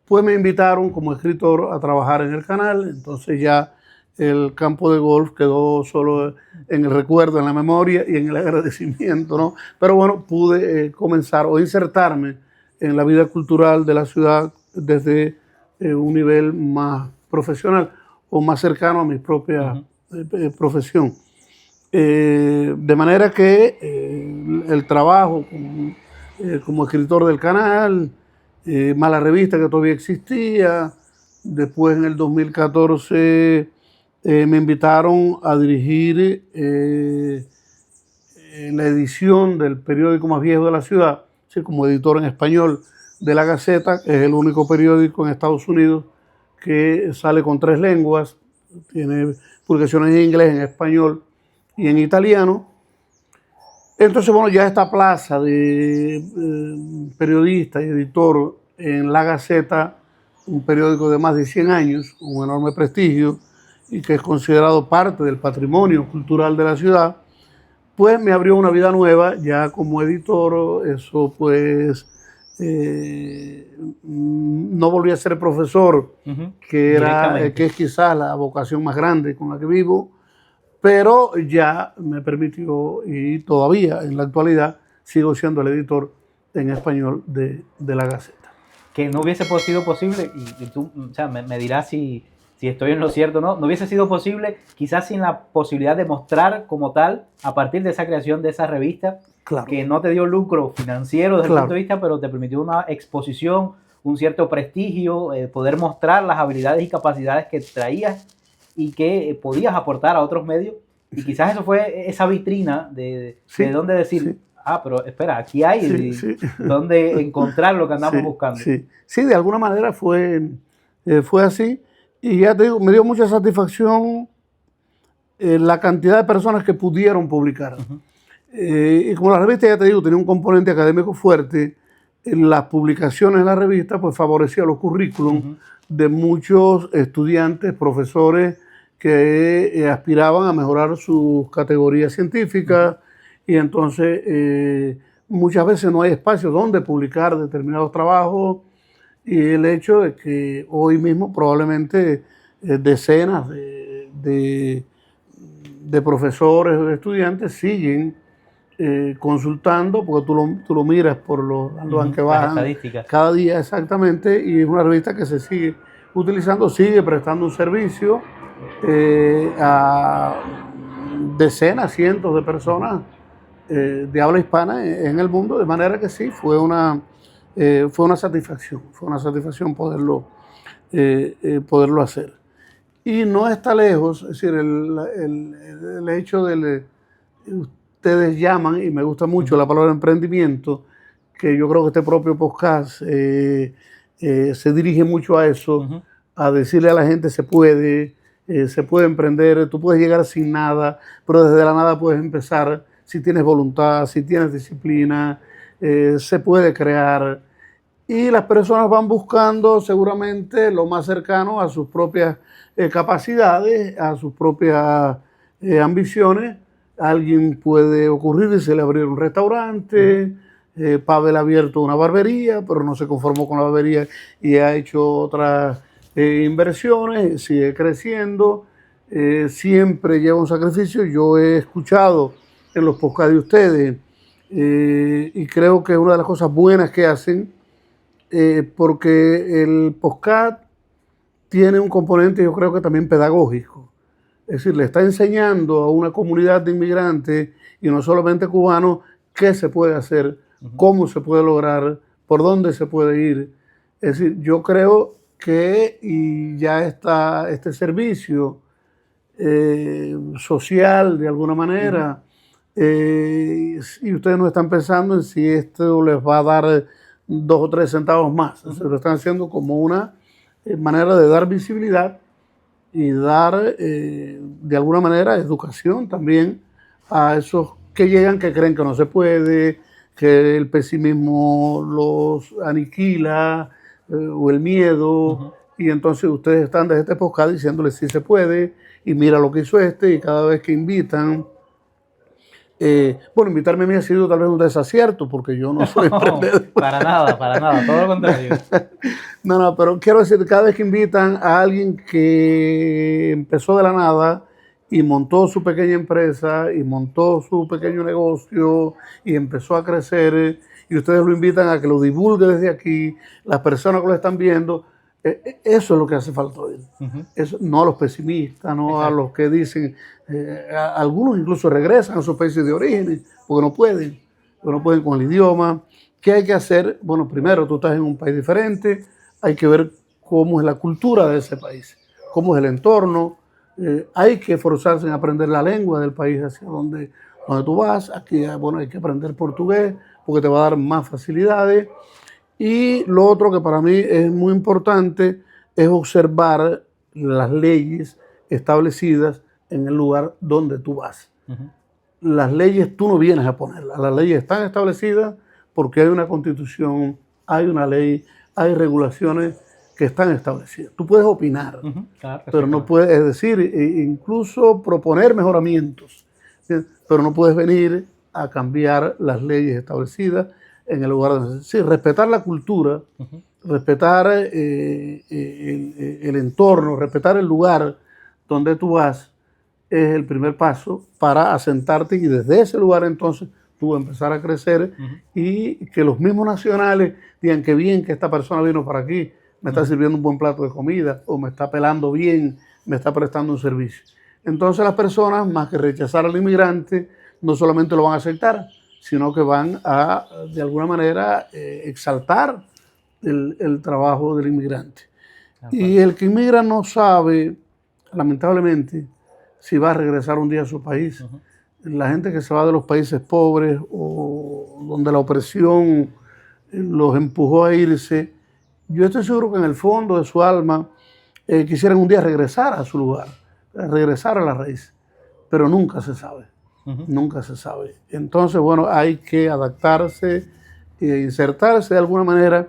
Speaker 2: pues me invitaron como escritor a trabajar en el canal. Entonces ya el campo de golf quedó solo en el recuerdo, en la memoria y en el agradecimiento, ¿no? Pero bueno, pude comenzar o insertarme en la vida cultural de la ciudad desde un nivel más profesional o más cercano a mi propia profesión. De manera que el trabajo como escritor del canal, más la revista que todavía existía, después en el 2014 me invitaron a dirigir la edición del periódico más viejo de la ciudad, ¿sí? Como editor en español de La Gaceta, que es el único periódico en Estados Unidos que sale con 3 lenguas, tiene publicaciones en inglés, en español y en italiano. Entonces, bueno, ya esta plaza de periodista y editor en La Gaceta, un periódico de más de 100 años, con un enorme prestigio y que es considerado parte del patrimonio cultural de la ciudad, pues me abrió una vida nueva ya como editor. Eso pues no volví a ser profesor, que es quizás la vocación más grande con la que vivo, pero ya me permitió, y todavía en la actualidad sigo siendo el editor en español de La Gaceta.
Speaker 1: Que no hubiese sido posible, y tú, o sea, me dirás si estoy en lo cierto o no, no hubiese sido posible quizás sin la posibilidad de mostrar como tal, a partir de esa creación de esa revista, claro, que no te dio lucro financiero desde el punto de vista, pero te permitió una exposición, un cierto prestigio, poder mostrar las habilidades y capacidades que traías y que podías aportar a otros medios. Y quizás eso fue esa vitrina de donde decir, pero espera, aquí hay donde encontrar lo que andamos buscando.
Speaker 2: Sí, de alguna manera fue así. Y ya te digo, me dio mucha satisfacción la cantidad de personas que pudieron publicar. Y como la revista, ya te digo, tenía un componente académico fuerte, las publicaciones en la revista pues favorecían los currículums de muchos estudiantes, profesores que aspiraban a mejorar sus categorías científicas y entonces muchas veces no hay espacio donde publicar determinados trabajos y el hecho de que hoy mismo probablemente decenas de profesores o de estudiantes siguen consultando, porque tú lo miras por los que bajan cada día exactamente, y es una revista que se sigue utilizando, sigue prestando un servicio a decenas, cientos de personas de habla hispana en el mundo, de manera que sí, fue una satisfacción poderlo hacer. Y no está lejos, es decir, el hecho de ustedes llaman, y me gusta mucho la palabra emprendimiento, que yo creo que este propio podcast se dirige mucho a eso, a decirle a la gente se puede emprender, tú puedes llegar sin nada, pero desde la nada puedes empezar, si tienes voluntad, si tienes disciplina, se puede crear. Y las personas van buscando seguramente lo más cercano a sus propias capacidades, a sus propias ambiciones. Alguien puede ocurrirse abrir un restaurante, Pavel ha abierto una barbería, pero no se conformó con la barbería y ha hecho otras inversiones, sigue creciendo, siempre lleva un sacrificio. Yo he escuchado en los podcasts de ustedes y creo que es una de las cosas buenas que hacen, porque el podcast tiene un componente, yo creo que también pedagógico. Es decir, le está enseñando a una comunidad de inmigrantes, y no solamente cubanos, qué se puede hacer, cómo se puede lograr, por dónde se puede ir. Es decir, yo creo que y ya está este servicio social, de alguna manera, y ustedes no están pensando en si esto les va a dar 2 o 3 centavos más. Se lo están haciendo como una manera de dar visibilidad y dar, de alguna manera, educación también a esos que llegan, que creen que no se puede, que el pesimismo los aniquila, o el miedo, y entonces ustedes están desde este podcast diciéndoles sí se puede, y mira lo que hizo y cada vez que invitan, bueno, invitarme a mí ha sido tal vez un desacierto, porque yo no soy emprendedor.
Speaker 1: Para nada, todo lo contrario.
Speaker 2: No, pero quiero decir, cada vez que invitan a alguien que empezó de la nada y montó su pequeña empresa y montó su pequeño negocio y empezó a crecer, y ustedes lo invitan a que lo divulgue desde aquí, las personas que lo están viendo, eso es lo que hace falta hoy. Eso, no a los pesimistas, no Exacto. A los que dicen, algunos incluso regresan a sus países de origen porque no pueden con el idioma. ¿Qué hay que hacer? Bueno, primero tú estás en un país diferente, hay que ver cómo es la cultura de ese país, cómo es el entorno, hay que esforzarse en aprender la lengua del país hacia donde tú vas. Aquí, bueno, hay que aprender portugués porque te va a dar más facilidades. Y lo otro que para mí es muy importante es observar las leyes establecidas en el lugar donde tú vas. Las leyes tú no vienes a ponerlas, las leyes están establecidas porque hay una constitución, hay una ley, hay regulaciones que están establecidas. Tú puedes opinar, claro, pero no puedes decir, incluso proponer mejoramientos, ¿sí? Pero no puedes venir a cambiar las leyes establecidas en el lugar donde... Sí, respetar la cultura, respetar el entorno, respetar el lugar donde tú vas es el primer paso para asentarte, y desde ese lugar entonces tú empezar a crecer y que los mismos nacionales digan que bien que esta persona vino para aquí, me está sirviendo un buen plato de comida, o me está pelando bien, me está prestando un servicio. Entonces las personas, más que rechazar al inmigrante, no solamente lo van a aceptar, sino que van a, de alguna manera, exaltar el trabajo del inmigrante. Y el que inmigra no sabe, lamentablemente, si va a regresar un día a su país. la gente que se va de los países pobres o donde la opresión los empujó a irse, yo estoy seguro que en el fondo de su alma quisieran un día regresar a su lugar, regresar a la raíz, pero nunca se sabe, nunca se sabe. Entonces, bueno, hay que adaptarse, insertarse de alguna manera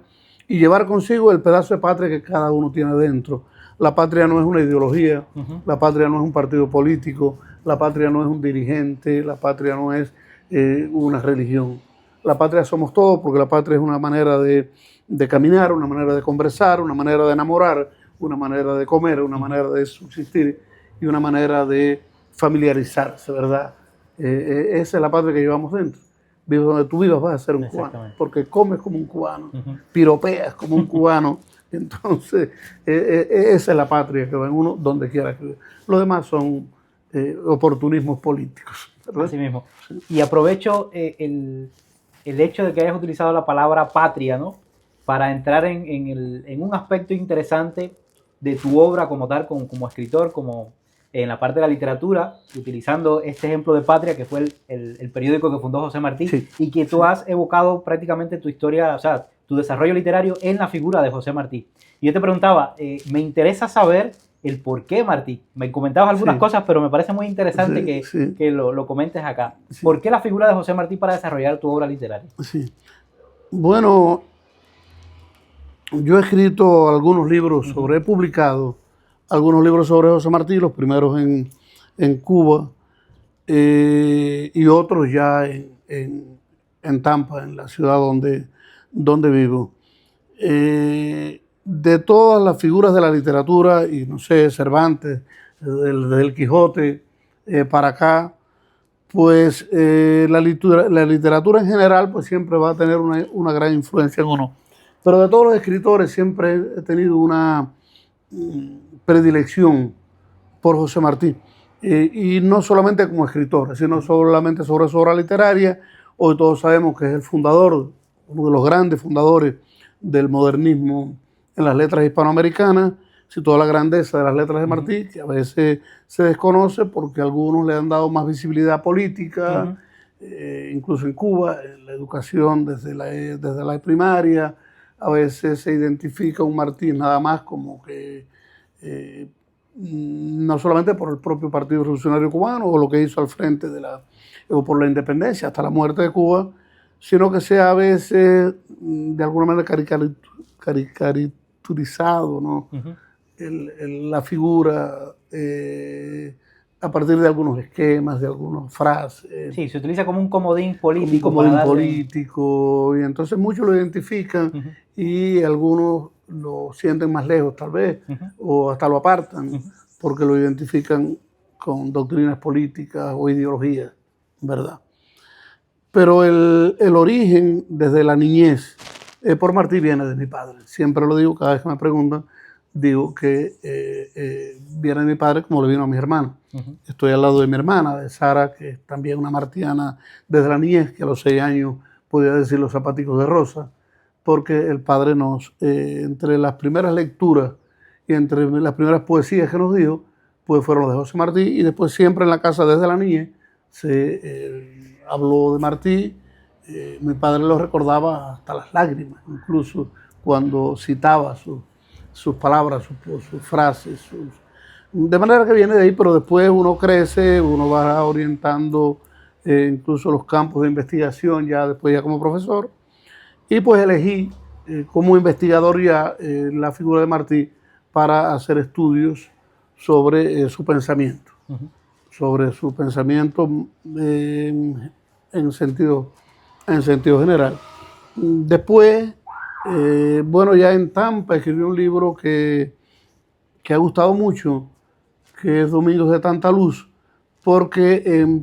Speaker 2: y llevar consigo el pedazo de patria que cada uno tiene dentro. La patria no es una ideología, la patria no es un partido político, la patria no es un dirigente, la patria no es una religión. La patria somos todos, porque la patria es una manera de caminar, una manera de conversar, una manera de enamorar, una manera de comer, una manera de subsistir y una manera de familiarizarse, ¿verdad? Esa es la patria que llevamos dentro. Vives donde tú vivas, vas a ser un cubano, porque comes como un cubano, piropeas como un cubano. Entonces, esa es la patria que va en uno donde quiera que viva. Los demás son oportunismos políticos, ¿verdad?
Speaker 1: Así mismo. Y aprovecho el hecho de que hayas utilizado la palabra patria, ¿no? Para entrar en un aspecto interesante de tu obra como tal, como escritor, como en la parte de la literatura, utilizando este ejemplo de Patria, que fue el periódico que fundó José Martí, sí, y que tú has evocado prácticamente tu historia, o sea, tu desarrollo literario en la figura de José Martí. Y yo te preguntaba, me interesa saber el por qué Martí. Me comentabas algunas cosas, pero me parece muy interesante que lo comentes acá. Sí. ¿Por qué la figura de José Martí para desarrollar tu obra literaria?
Speaker 2: Sí. Bueno, yo he escrito algunos libros he publicado algunos libros sobre José Martí, los primeros en Cuba y otros ya en Tampa, en la ciudad donde vivo. De todas las figuras de la literatura, y no sé, Cervantes, desde el Quijote para acá, pues la literatura en general pues siempre va a tener una gran influencia en uno. Pero de todos los escritores siempre he tenido una predilección por José Martí. Y no solamente como escritor, sino solamente sobre su obra literaria. Hoy todos sabemos que es el fundador, uno de los grandes fundadores del modernismo en las letras hispanoamericanas, y toda la grandeza de las letras de Martí, que a veces se desconoce porque algunos le han dado más visibilidad política, incluso en Cuba, en la educación desde la primaria, a veces se identifica un Martí nada más como que no solamente por el propio Partido Revolucionario Cubano o lo que hizo al frente o por la independencia hasta la muerte de Cuba, sino que sea a veces de alguna manera caricaturizado, ¿no? La figura a partir de algunos esquemas, de algunas frases.
Speaker 1: Sí, se utiliza como un comodín político.
Speaker 2: Un comodín político, y entonces muchos lo identifican y algunos lo sienten más lejos tal vez, o hasta lo apartan, porque lo identifican con doctrinas políticas o ideologías, ¿verdad? Pero el origen desde la niñez por Martí viene de mi padre. Siempre lo digo, cada vez que me preguntan, digo que viene de mi padre como le vino a mis hermanos. Estoy al lado de mi hermana, de Sara, que es también una martiana desde la niñez, que a los 6 años podía decir los zapaticos de rosa, porque el padre nos, entre las primeras lecturas y entre las primeras poesías que nos dio, pues fueron los de José Martí, y después siempre en la casa desde la niñez se habló de Martí. Mi padre lo recordaba hasta las lágrimas, incluso cuando citaba sus palabras, sus frases, de manera que viene de ahí, pero después uno crece, uno va orientando incluso los campos de investigación, ya después ya como profesor, y pues elegí como investigador ya la figura de Martí para hacer estudios sobre su pensamiento, sobre su pensamiento en sentido general. Después, bueno, ya en Tampa escribí un libro que ha gustado mucho, que es Domingos de Tanta Luz, porque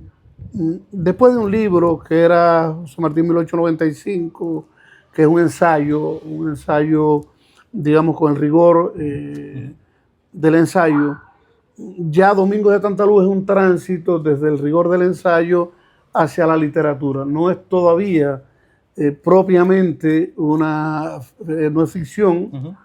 Speaker 2: después de un libro que era José Martí 1895, que es un ensayo, digamos, con el rigor del ensayo, ya Domingos de Tanta Luz es un tránsito desde el rigor del ensayo hacia la literatura. No es todavía propiamente no es ficción,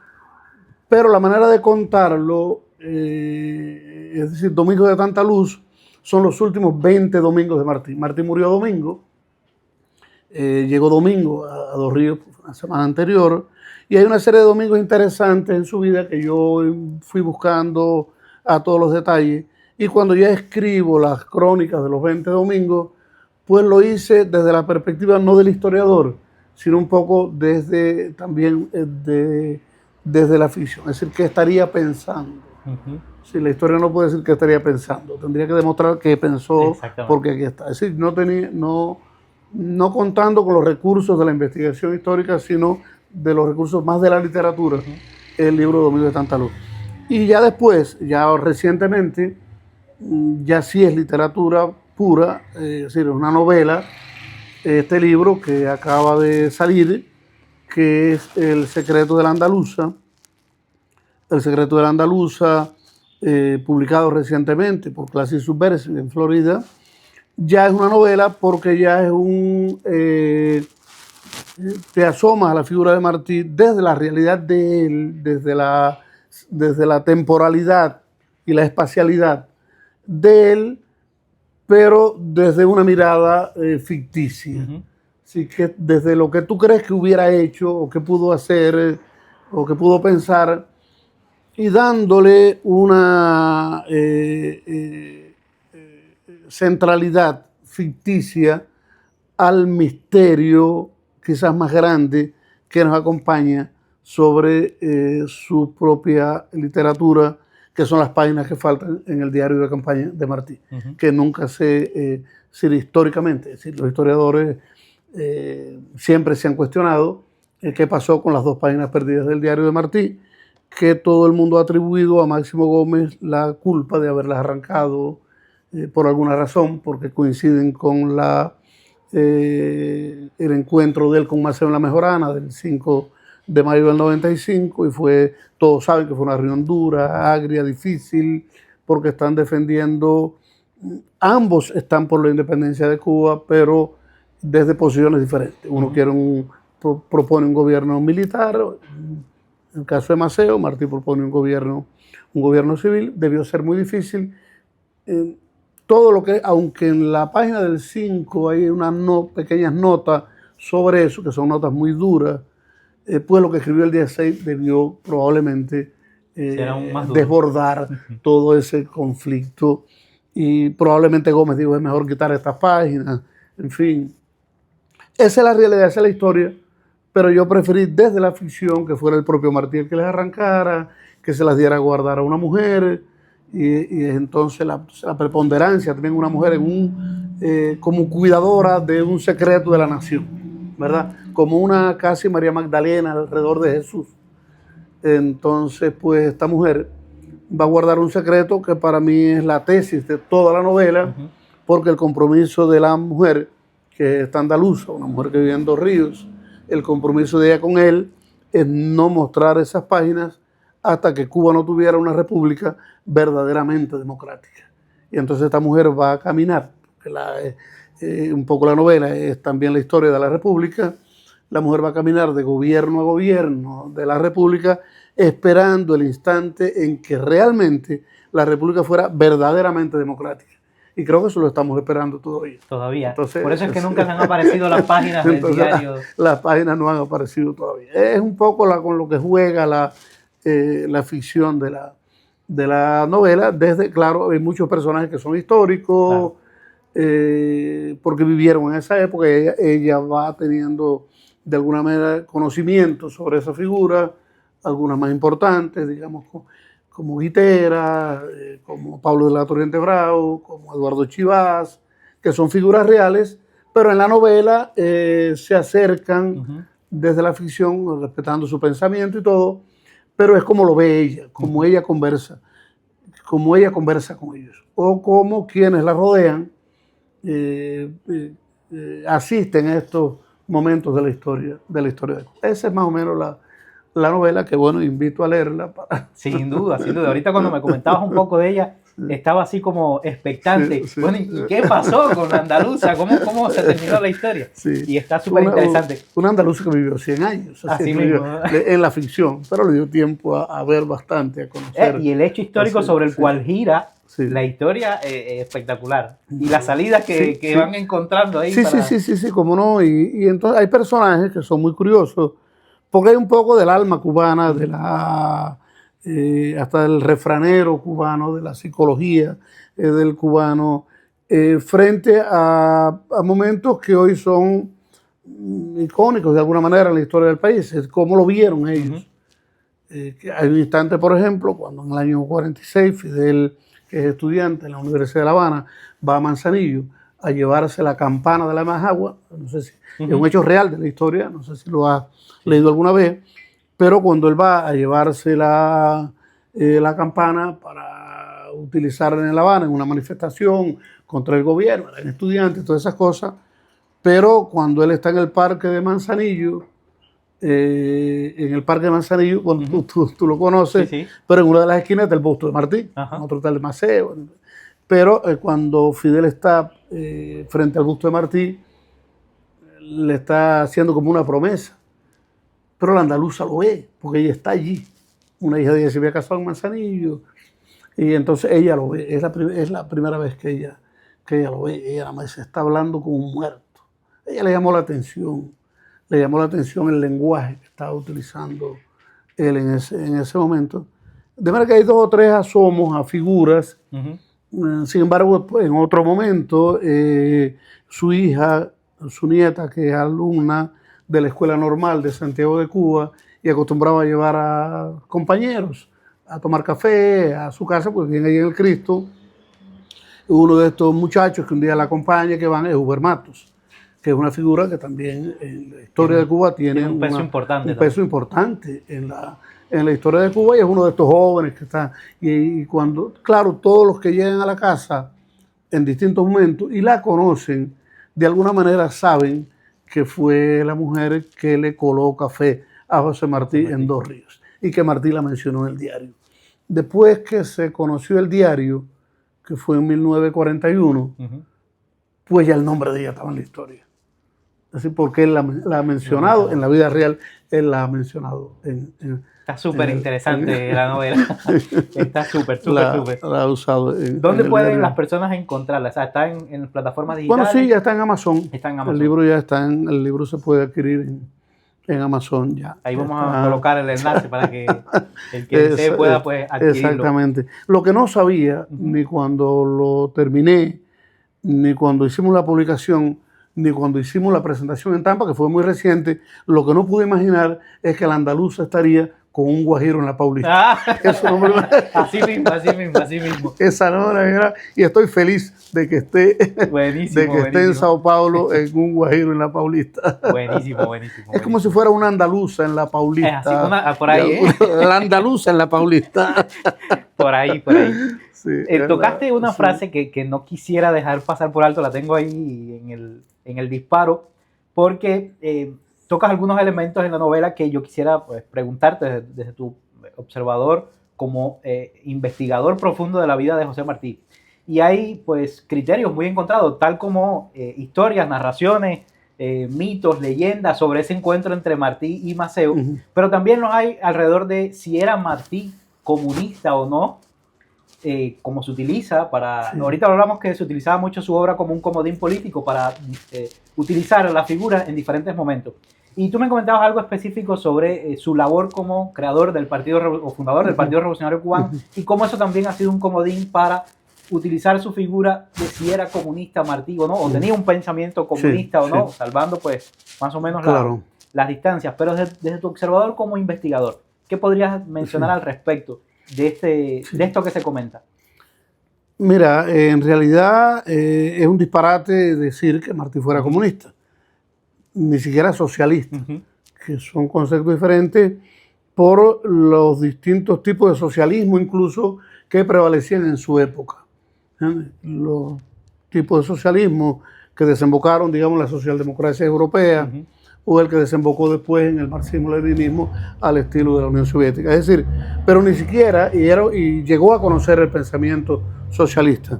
Speaker 2: pero la manera de contarlo, es decir, Domingos de Tanta Luz, son los últimos 20 domingos de Martí. Martí murió domingo, llegó domingo a Dos Ríos la semana anterior, y hay una serie de domingos interesantes en su vida que yo fui buscando a todos los detalles, y cuando ya escribo las crónicas de los 20 domingos, pues lo hice desde la perspectiva no del historiador, sino un poco desde también desde la ficción, es decir, qué estaría pensando. Si la historia no puede decir qué estaría pensando, tendría que demostrar qué pensó, porque aquí está. Es decir, no contando con los recursos de la investigación histórica, sino de los recursos más de la literatura, el libro Domingo de Tanta Luz. Y ya después, ya recientemente, ya sí es literatura pura, es decir, una novela, este libro que acaba de salir, que es El secreto de la andaluza. El secreto de la andaluza, publicado recientemente por Classic Subversive en Florida, ya es una novela porque ya es te asomas a la figura de Martí desde la realidad de él, desde la temporalidad y la espacialidad de él, pero desde una mirada ficticia. Así que desde lo que tú crees que hubiera hecho, o que pudo hacer, o que pudo pensar, y dándole una centralidad ficticia al misterio quizás más grande que nos acompaña sobre su propia literatura, que son las páginas que faltan en el diario de campaña de Martí, que nunca se históricamente, es decir, los historiadores siempre se han cuestionado qué pasó con las 2 páginas perdidas del diario de Martí, que todo el mundo ha atribuido a Máximo Gómez la culpa de haberlas arrancado por alguna razón, porque coinciden con el encuentro de él con Maceo en la Mejorana del 5 de mayo del 95, y todos saben que fue una reunión dura, agria, difícil, porque están defendiendo, ambos están por la independencia de Cuba, pero desde posiciones diferentes. Uno propone un gobierno militar. En el caso de Maceo, Martí propone un gobierno civil. Debió ser muy difícil. Todo lo que, aunque en la página del 5 hay unas pequeñas notas sobre eso, que son notas muy duras, pues lo que escribió el día 6 debió probablemente desbordar todo ese conflicto. Y probablemente Gómez dijo, es mejor quitar estas páginas. En fin, esa es la realidad, esa es la historia. Pero yo preferí desde la ficción que fuera el propio Martí el que les arrancara, que se las diera a guardar a una mujer, y entonces la preponderancia también una mujer como cuidadora de un secreto de la nación, ¿verdad? Como una casi María Magdalena alrededor de Jesús. Entonces, pues esta mujer va a guardar un secreto que para mí es la tesis de toda la novela, porque el compromiso de la mujer, que es andaluza, una mujer que vive en Dos Ríos, el compromiso de ella con él es no mostrar esas páginas hasta que Cuba no tuviera una república verdaderamente democrática. Y entonces esta mujer va a caminar, un poco la novela es también la historia de la república. La mujer va a caminar de gobierno a gobierno de la república, esperando el instante en que realmente la república fuera verdaderamente democrática. Y creo que eso lo estamos esperando todavía.
Speaker 1: Entonces, por eso es que nunca han aparecido las páginas del diario.
Speaker 2: Las páginas no han aparecido todavía. Es un poco con lo que juega la ficción de la novela. Claro, hay muchos personajes que son históricos, porque vivieron en esa época. Ella va teniendo de alguna manera conocimiento sobre esa figura, algunas más importantes, digamos, como Guitera, como Pablo de la Torriente Bravo, como Eduardo Chivás, que son figuras reales, pero en la novela se acercan desde la ficción, respetando su pensamiento y todo, pero es como lo ve ella, como ella conversa con ellos, o como quienes la rodean asisten a estos momentos de la historia de Cuba. Esa es más o menos la novela que, bueno, invito a leerla.
Speaker 1: Sin duda, sin duda. Ahorita cuando me comentabas un poco de ella, estaba así como expectante. Sí, sí. Bueno, ¿y qué pasó con la andaluza? ¿Cómo se terminó la historia? Sí. Y está súper interesante.
Speaker 2: Una andaluza que vivió 100 años.
Speaker 1: Así mismo.
Speaker 2: En la ficción, pero le dio tiempo a ver bastante, a conocer.
Speaker 1: Y el hecho histórico sobre el cual gira
Speaker 2: Sí.
Speaker 1: La historia espectacular. Y las salidas que van encontrando ahí.
Speaker 2: Sí, cómo no. Y entonces hay personajes que son muy curiosos, porque hay un poco del alma cubana, de la hasta del refranero cubano, de la psicología del cubano, frente a momentos que hoy son icónicos de alguna manera en la historia del país, es cómo lo vieron ellos. Hay un instante, por ejemplo, cuando en el año 46 Fidel, que es estudiante en la Universidad de La Habana, va a Manzanillo a llevarse la campana de la Majagua. No sé si es un hecho real de la historia, no sé si lo has leído alguna vez, pero cuando él va a llevarse la campana para utilizarla en La Habana en una manifestación contra el gobierno, eran estudiantes, todas esas cosas, pero cuando él está en el parque de Manzanillo, cuando tú lo conoces, pero en una de las esquinas está el busto de Martí, en otro está el de Maceo. Pero cuando Fidel está frente al busto de Martí, le está haciendo como una promesa. Pero la andaluza lo ve, porque ella está allí. Una hija de ella se había casado en Manzanillo, y entonces ella lo ve. Es la primera vez que ella lo ve. Ella nada más se está hablando con un muerto. Ella le llamó la atención el lenguaje que estaba utilizando él en ese momento. De manera que hay 2 o 3 asomos a figuras. Sin embargo, pues, en otro momento, su hija, su nieta, que es alumna de la Escuela Normal de Santiago de Cuba y acostumbraba a llevar a compañeros a tomar café a su casa, pues viene ahí en el Cristo. Uno de estos muchachos que un día la acompaña, que van, es Huber Matos, que es una figura que también en la historia de Cuba tiene
Speaker 1: un peso
Speaker 2: importante en la historia de Cuba, y es uno de estos jóvenes que está, y cuando, claro, todos los que llegan a la casa en distintos momentos y la conocen, de alguna manera saben que fue la mujer que le coló café a José Martí en Dos Ríos, y que Martí la mencionó en el diario. Después que se conoció el diario, que fue en 1941, pues ya el nombre de ella estaba en la historia. Así porque él la ha mencionado en la vida real, él la ha mencionado
Speaker 1: está súper interesante la novela. Está súper.
Speaker 2: La ha usado.
Speaker 1: ¿Dónde pueden las personas encontrarla? O sea, ¿está en plataformas digitales?
Speaker 2: Bueno, sí, ya está en Amazon.
Speaker 1: Está en Amazon.
Speaker 2: El libro ya está el libro se puede adquirir en Amazon ya.
Speaker 1: Ahí vamos a colocar el enlace para que el que desee pueda pues, adquirirlo.
Speaker 2: Exactamente. Lo que no sabía, ni cuando lo terminé, ni cuando hicimos la publicación, ni cuando hicimos la presentación en Tampa, que fue muy reciente, lo que no pude imaginar es que la andaluza estaría con un guajiro en la Paulista. Eso no me lo...
Speaker 1: así mismo.
Speaker 2: Esa no la era, y estoy feliz de que esté, esté en Sao Paulo en un guajiro en la Paulista.
Speaker 1: Buenísimo.
Speaker 2: Es como si fuera una andaluza en la Paulista.
Speaker 1: Así, por ahí,
Speaker 2: La andaluza en la Paulista.
Speaker 1: Por ahí. Sí, tocaste una frase que no quisiera dejar pasar por alto, la tengo ahí en el disparo, porque tocas algunos elementos en la novela que yo quisiera pues, preguntarte desde tu observador como investigador profundo de la vida de José Martí. Y hay pues criterios muy encontrados, tal como historias, narraciones, mitos, leyendas sobre ese encuentro entre Martí y Maceo, pero también los hay alrededor de si era Martí comunista o no, como se utiliza para... Sí. Ahorita hablamos que se utilizaba mucho su obra como un comodín político para utilizar la figura en diferentes momentos. Y tú me comentabas algo específico sobre su labor como creador del partido o fundador del Partido Revolucionario Cubano y cómo eso también ha sido un comodín para utilizar su figura de si era comunista Martí o no, o tenía un pensamiento comunista o no, salvando pues más o menos las distancias. Pero desde tu observador como investigador, ¿qué podrías mencionar al respecto de esto que se comenta?
Speaker 2: Mira, en realidad es un disparate decir que Martí fuera comunista, ni siquiera socialista, que son conceptos diferentes por los distintos tipos de socialismo incluso que prevalecían en su época. Los tipos de socialismo que desembocaron, digamos, la socialdemocracia europea, o el que desembocó después en el marxismo-leninismo al estilo de la Unión Soviética. Es decir, pero ni siquiera, y llegó a conocer el pensamiento socialista.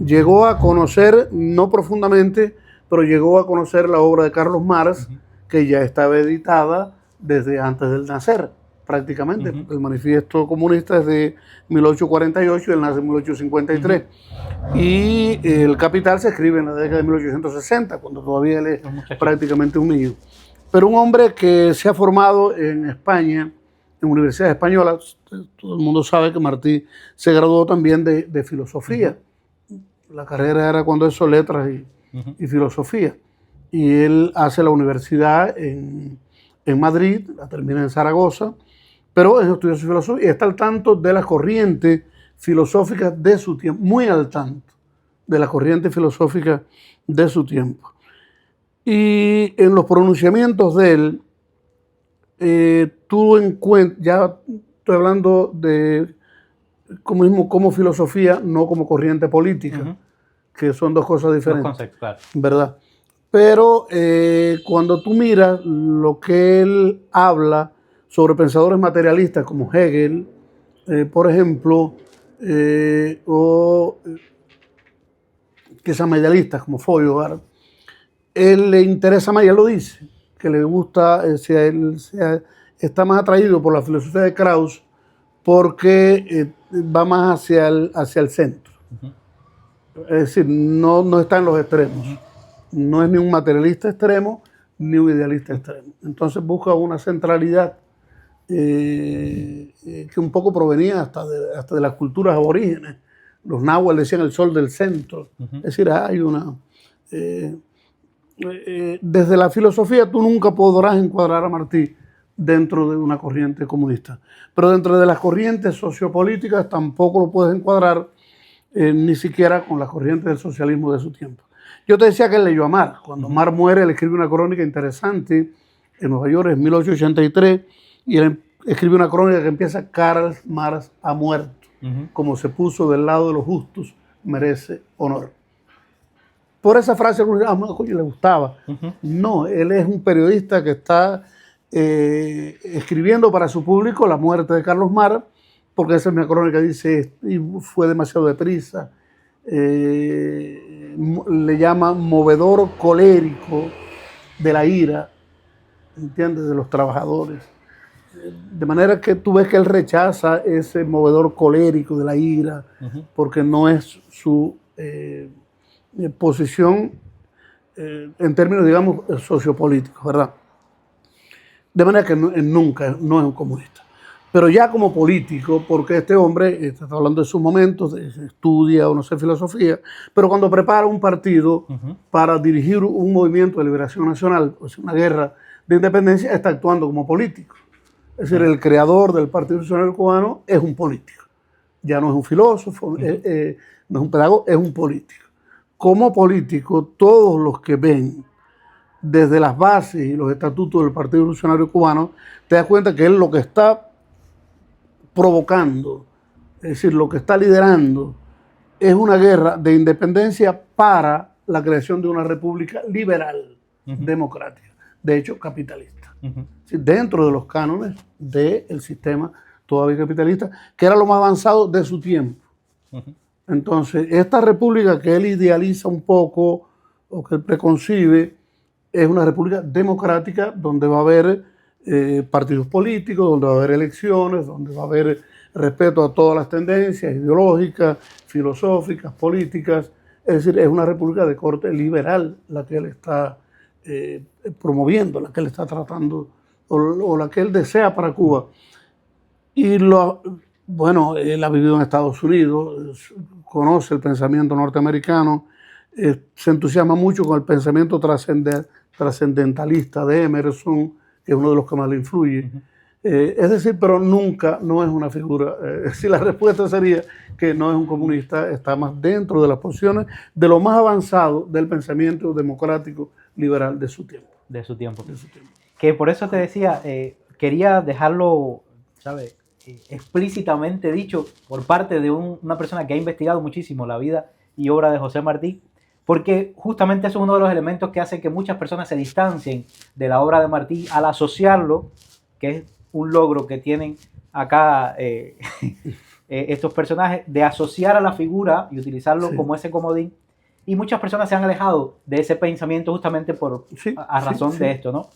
Speaker 2: Llegó a conocer, no profundamente, pero llegó a conocer la obra de Carlos Marx, que ya estaba editada desde antes del nacer, prácticamente. El manifiesto comunista es de 1848 y él nace en 1853. Y el Capital se escribe en la década de 1860, cuando todavía él es prácticamente un niño. Pero un hombre que se ha formado en España, en universidades españolas. Todo el mundo sabe que Martí se graduó también de filosofía. La carrera era cuando eso, letras y filosofía. Y él hace la universidad en Madrid, la termina en Zaragoza, pero él estudió su filosofía y está al tanto de las corrientes filosóficas de su tiempo, muy al tanto de las corrientes filosóficas de su tiempo. Y en los pronunciamientos de él, tú encuentras, ya estoy hablando de comunismo como filosofía, no como corriente política, que son dos cosas diferentes.
Speaker 1: Dos conceptos, claro.
Speaker 2: ¿Verdad? Pero cuando tú miras lo que él habla sobre pensadores materialistas como Hegel, por ejemplo, o que sean medialistas como Feuerbach, él le interesa más, y él lo dice, que le gusta, está más atraído por la filosofía de Krauss porque va más hacia el centro. Es decir, no está en los extremos. No es ni un materialista extremo ni un idealista extremo. Entonces busca una centralidad que un poco provenía hasta de las culturas aborígenes. Los náhuatl decían el sol del centro. Es decir, hay una... desde la filosofía tú nunca podrás encuadrar a Martí dentro de una corriente comunista. Pero dentro de las corrientes sociopolíticas tampoco lo puedes encuadrar ni siquiera con las corrientes del socialismo de su tiempo. Yo te decía que él leyó a Marx. Cuando Marx muere, él escribe una crónica interesante en Nueva York en 1883 y él escribe una crónica que empieza: Karl Marx ha muerto, como se puso del lado de los justos, merece honor. Por esa frase, coño, le gustaba. No, él es un periodista que está escribiendo para su público la muerte de Carlos Marx, porque esa es mi crónica, dice, y fue demasiado deprisa. Le llama movedor colérico de la ira, ¿entiendes?, de los trabajadores. De manera que tú ves que él rechaza ese movedor colérico de la ira, porque no es su posición en términos, digamos, sociopolíticos, ¿verdad? De manera que nunca no es un comunista. Pero ya como político, porque este hombre está hablando de sus momentos, estudia o no sé filosofía, pero cuando prepara un partido para dirigir un movimiento de liberación nacional, o sea, una guerra de independencia, está actuando como político. Es decir, el creador del Partido Revolucionario Cubano es un político. Ya no es un filósofo, no es un pedagogo, es un político. Como político, todos los que ven desde las bases y los estatutos del Partido Revolucionario Cubano, te das cuenta que él lo que está provocando, es decir, lo que está liderando, es una guerra de independencia para la creación de una república liberal, democrática, de hecho capitalista, dentro de los cánones del sistema todavía capitalista, que era lo más avanzado de su tiempo. Entonces, esta república que él idealiza un poco, o que él preconcibe, es una república democrática donde va a haber partidos políticos, donde va a haber elecciones, donde va a haber respeto a todas las tendencias ideológicas, filosóficas, políticas. Es decir, es una república de corte liberal la que él está promoviendo, la que él está tratando, o la que él desea para Cuba. Y bueno, él ha vivido en Estados Unidos, conoce el pensamiento norteamericano, se entusiasma mucho con el pensamiento trascendentalista de Emerson, que es uno de los que más le influye. Es decir, pero nunca, no es una figura. Si la respuesta sería que no es un comunista, está más dentro de las posiciones de lo más avanzado del pensamiento democrático liberal de su tiempo.
Speaker 1: De su tiempo. Que por eso te decía, quería dejarlo, ¿sabes?, explícitamente dicho por parte de una persona que ha investigado muchísimo la vida y obra de José Martí, porque justamente eso es uno de los elementos que hace que muchas personas se distancien de la obra de Martí al asociarlo, que es un logro que tienen acá estos personajes, de asociar a la figura y utilizarlo como ese comodín, y muchas personas se han alejado de ese pensamiento justamente a razón de esto, ¿no?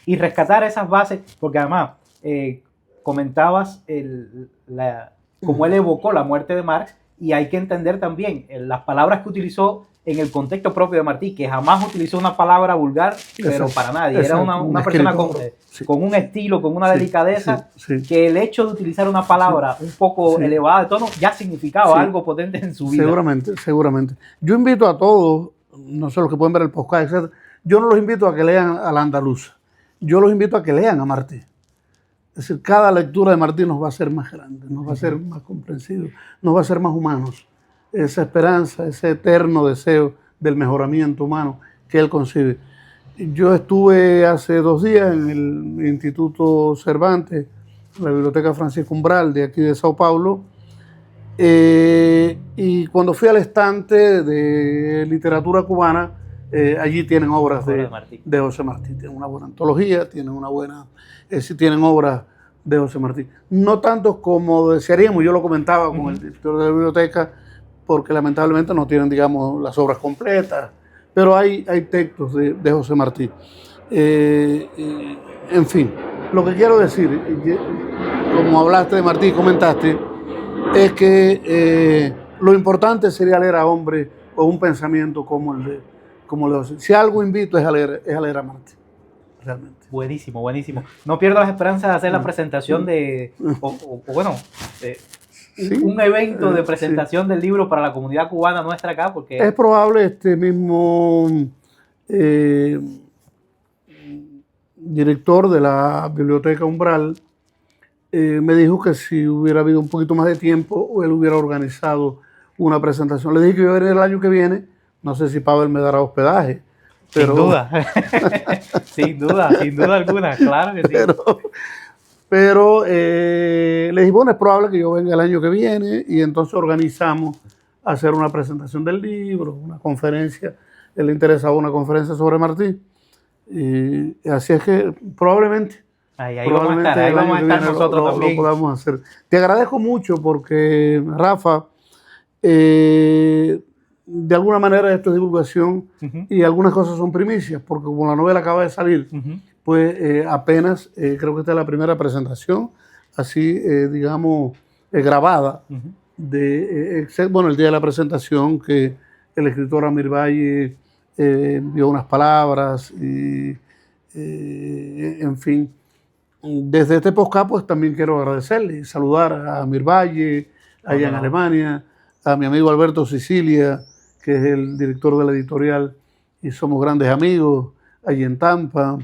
Speaker 1: Y rescatar esas bases, porque además comentabas cómo él evocó la muerte de Marx, y hay que entender también las palabras que utilizó en el contexto propio de Martí, que jamás utilizó una palabra vulgar, pero para nadie. Era una persona con un estilo, con una delicadeza, que el hecho de utilizar una palabra un poco elevada de tono ya significaba algo potente en su vida.
Speaker 2: Seguramente. Yo invito a todos, no sé los que pueden ver el podcast, etc. Yo no los invito a que lean a la andaluza. Yo los invito a que lean a Martí. Es decir, cada lectura de Martí nos va a hacer más grandes, nos va a hacer más comprensivos, nos va a hacer más humanos. Esa esperanza, ese eterno deseo del mejoramiento humano que él concibe. Yo estuve hace 2 días en el Instituto Cervantes, la Biblioteca Francisco Umbral de aquí de Sao Paulo, y cuando fui al estante de literatura cubana, allí tienen obras de José Martí. Tienen una buena antología, tienen obras de José Martí. No tantos como desearíamos, yo lo comentaba con el director de la biblioteca, porque lamentablemente no tienen, digamos, las obras completas, pero hay textos de José Martí. En fin, lo que quiero decir, como hablaste de Martí y comentaste, es que lo importante sería leer a hombres con un pensamiento como el de José. Si algo invito es a leer a Martí, realmente.
Speaker 1: Buenísimo. No pierdo las esperanzas de hacer la presentación un evento de presentación del libro para la comunidad cubana nuestra acá, porque
Speaker 2: es probable este mismo director de la Biblioteca Umbral me dijo que si hubiera habido un poquito más de tiempo, él hubiera organizado una presentación. Le dije que iba a venir el año que viene, no sé si Pavel me dará hospedaje. Pero,
Speaker 1: sin duda alguna, claro que sí.
Speaker 2: Pero le dije, bueno, es probable que yo venga el año que viene, y entonces organizamos hacer una presentación del libro, una conferencia. Él le interesaba una conferencia sobre Martí. Y así es que probablemente
Speaker 1: ahí vamos a estar nosotros también.
Speaker 2: Lo podamos hacer. Te agradezco mucho porque, Rafa, de alguna manera esto es divulgación y algunas cosas son primicias, porque como la novela acaba de salir, pues apenas, creo que esta es la primera presentación, así, digamos, grabada, el día de la presentación que el escritor Amir Valle envió unas palabras y, en fin. Desde este podcast, pues también quiero agradecerle y saludar a Amir Valle, allá en Alemania, a mi amigo Alberto Sicilia, que es el director de la editorial, y somos grandes amigos, allí en Tampa,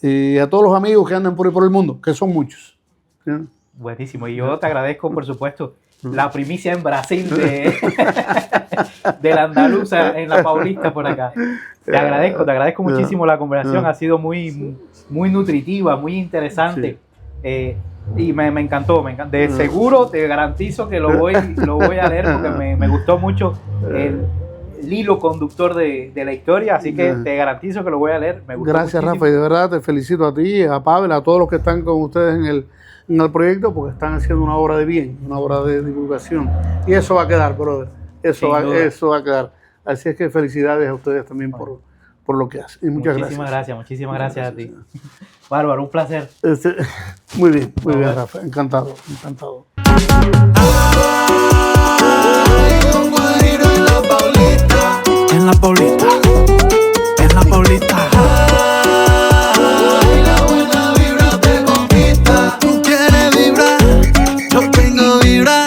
Speaker 2: y a todos los amigos que andan por ahí por el mundo, que son muchos. ¿Sí?
Speaker 1: Buenísimo, y yo te agradezco, por supuesto, la primicia en Brasil de la andaluza en la Paulista por acá. Te agradezco muchísimo la conversación, ha sido muy nutritiva, muy interesante. Y me encantó. De seguro te garantizo que lo voy a leer, porque me gustó mucho el hilo conductor de la historia, así que te garantizo que lo voy a leer. Me gustó
Speaker 2: Gracias,
Speaker 1: muchísimo.
Speaker 2: Rafa, y de verdad te felicito a ti, a Pavel, a todos los que están con ustedes en el proyecto, porque están haciendo una obra de bien, una obra de divulgación, y eso va a quedar, brother, eso va a quedar. Así es que felicidades a ustedes también por lo que hacen, y
Speaker 1: Muchísimas gracias a ti. Bárbaro, un placer.
Speaker 2: Muy bien, Rafa, encantado.
Speaker 3: En la Paulita. Ay, la buena vibra te conquista. Tú quieres vibrar, yo tengo vibra.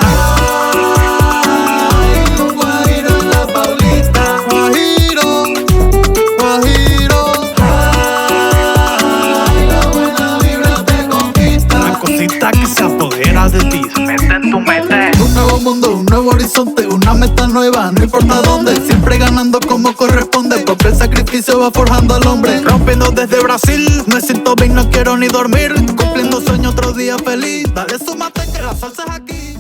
Speaker 3: Ay, un guajiro en la Paulita. Guajiro. Ay, la buena vibra te conquista. Una cosita que se apodera de ti, se mete en tu mente. Un nuevo mundo, un nuevo horizonte, una meta nueva, no importa dónde. Siempre ganando como corresponde, porque el sacrificio va forjando al hombre. Rompiendo desde Brasil, me siento bien, no quiero ni dormir. Cumpliendo sueño, otro día feliz. Dale, súmate que la salsa es aquí.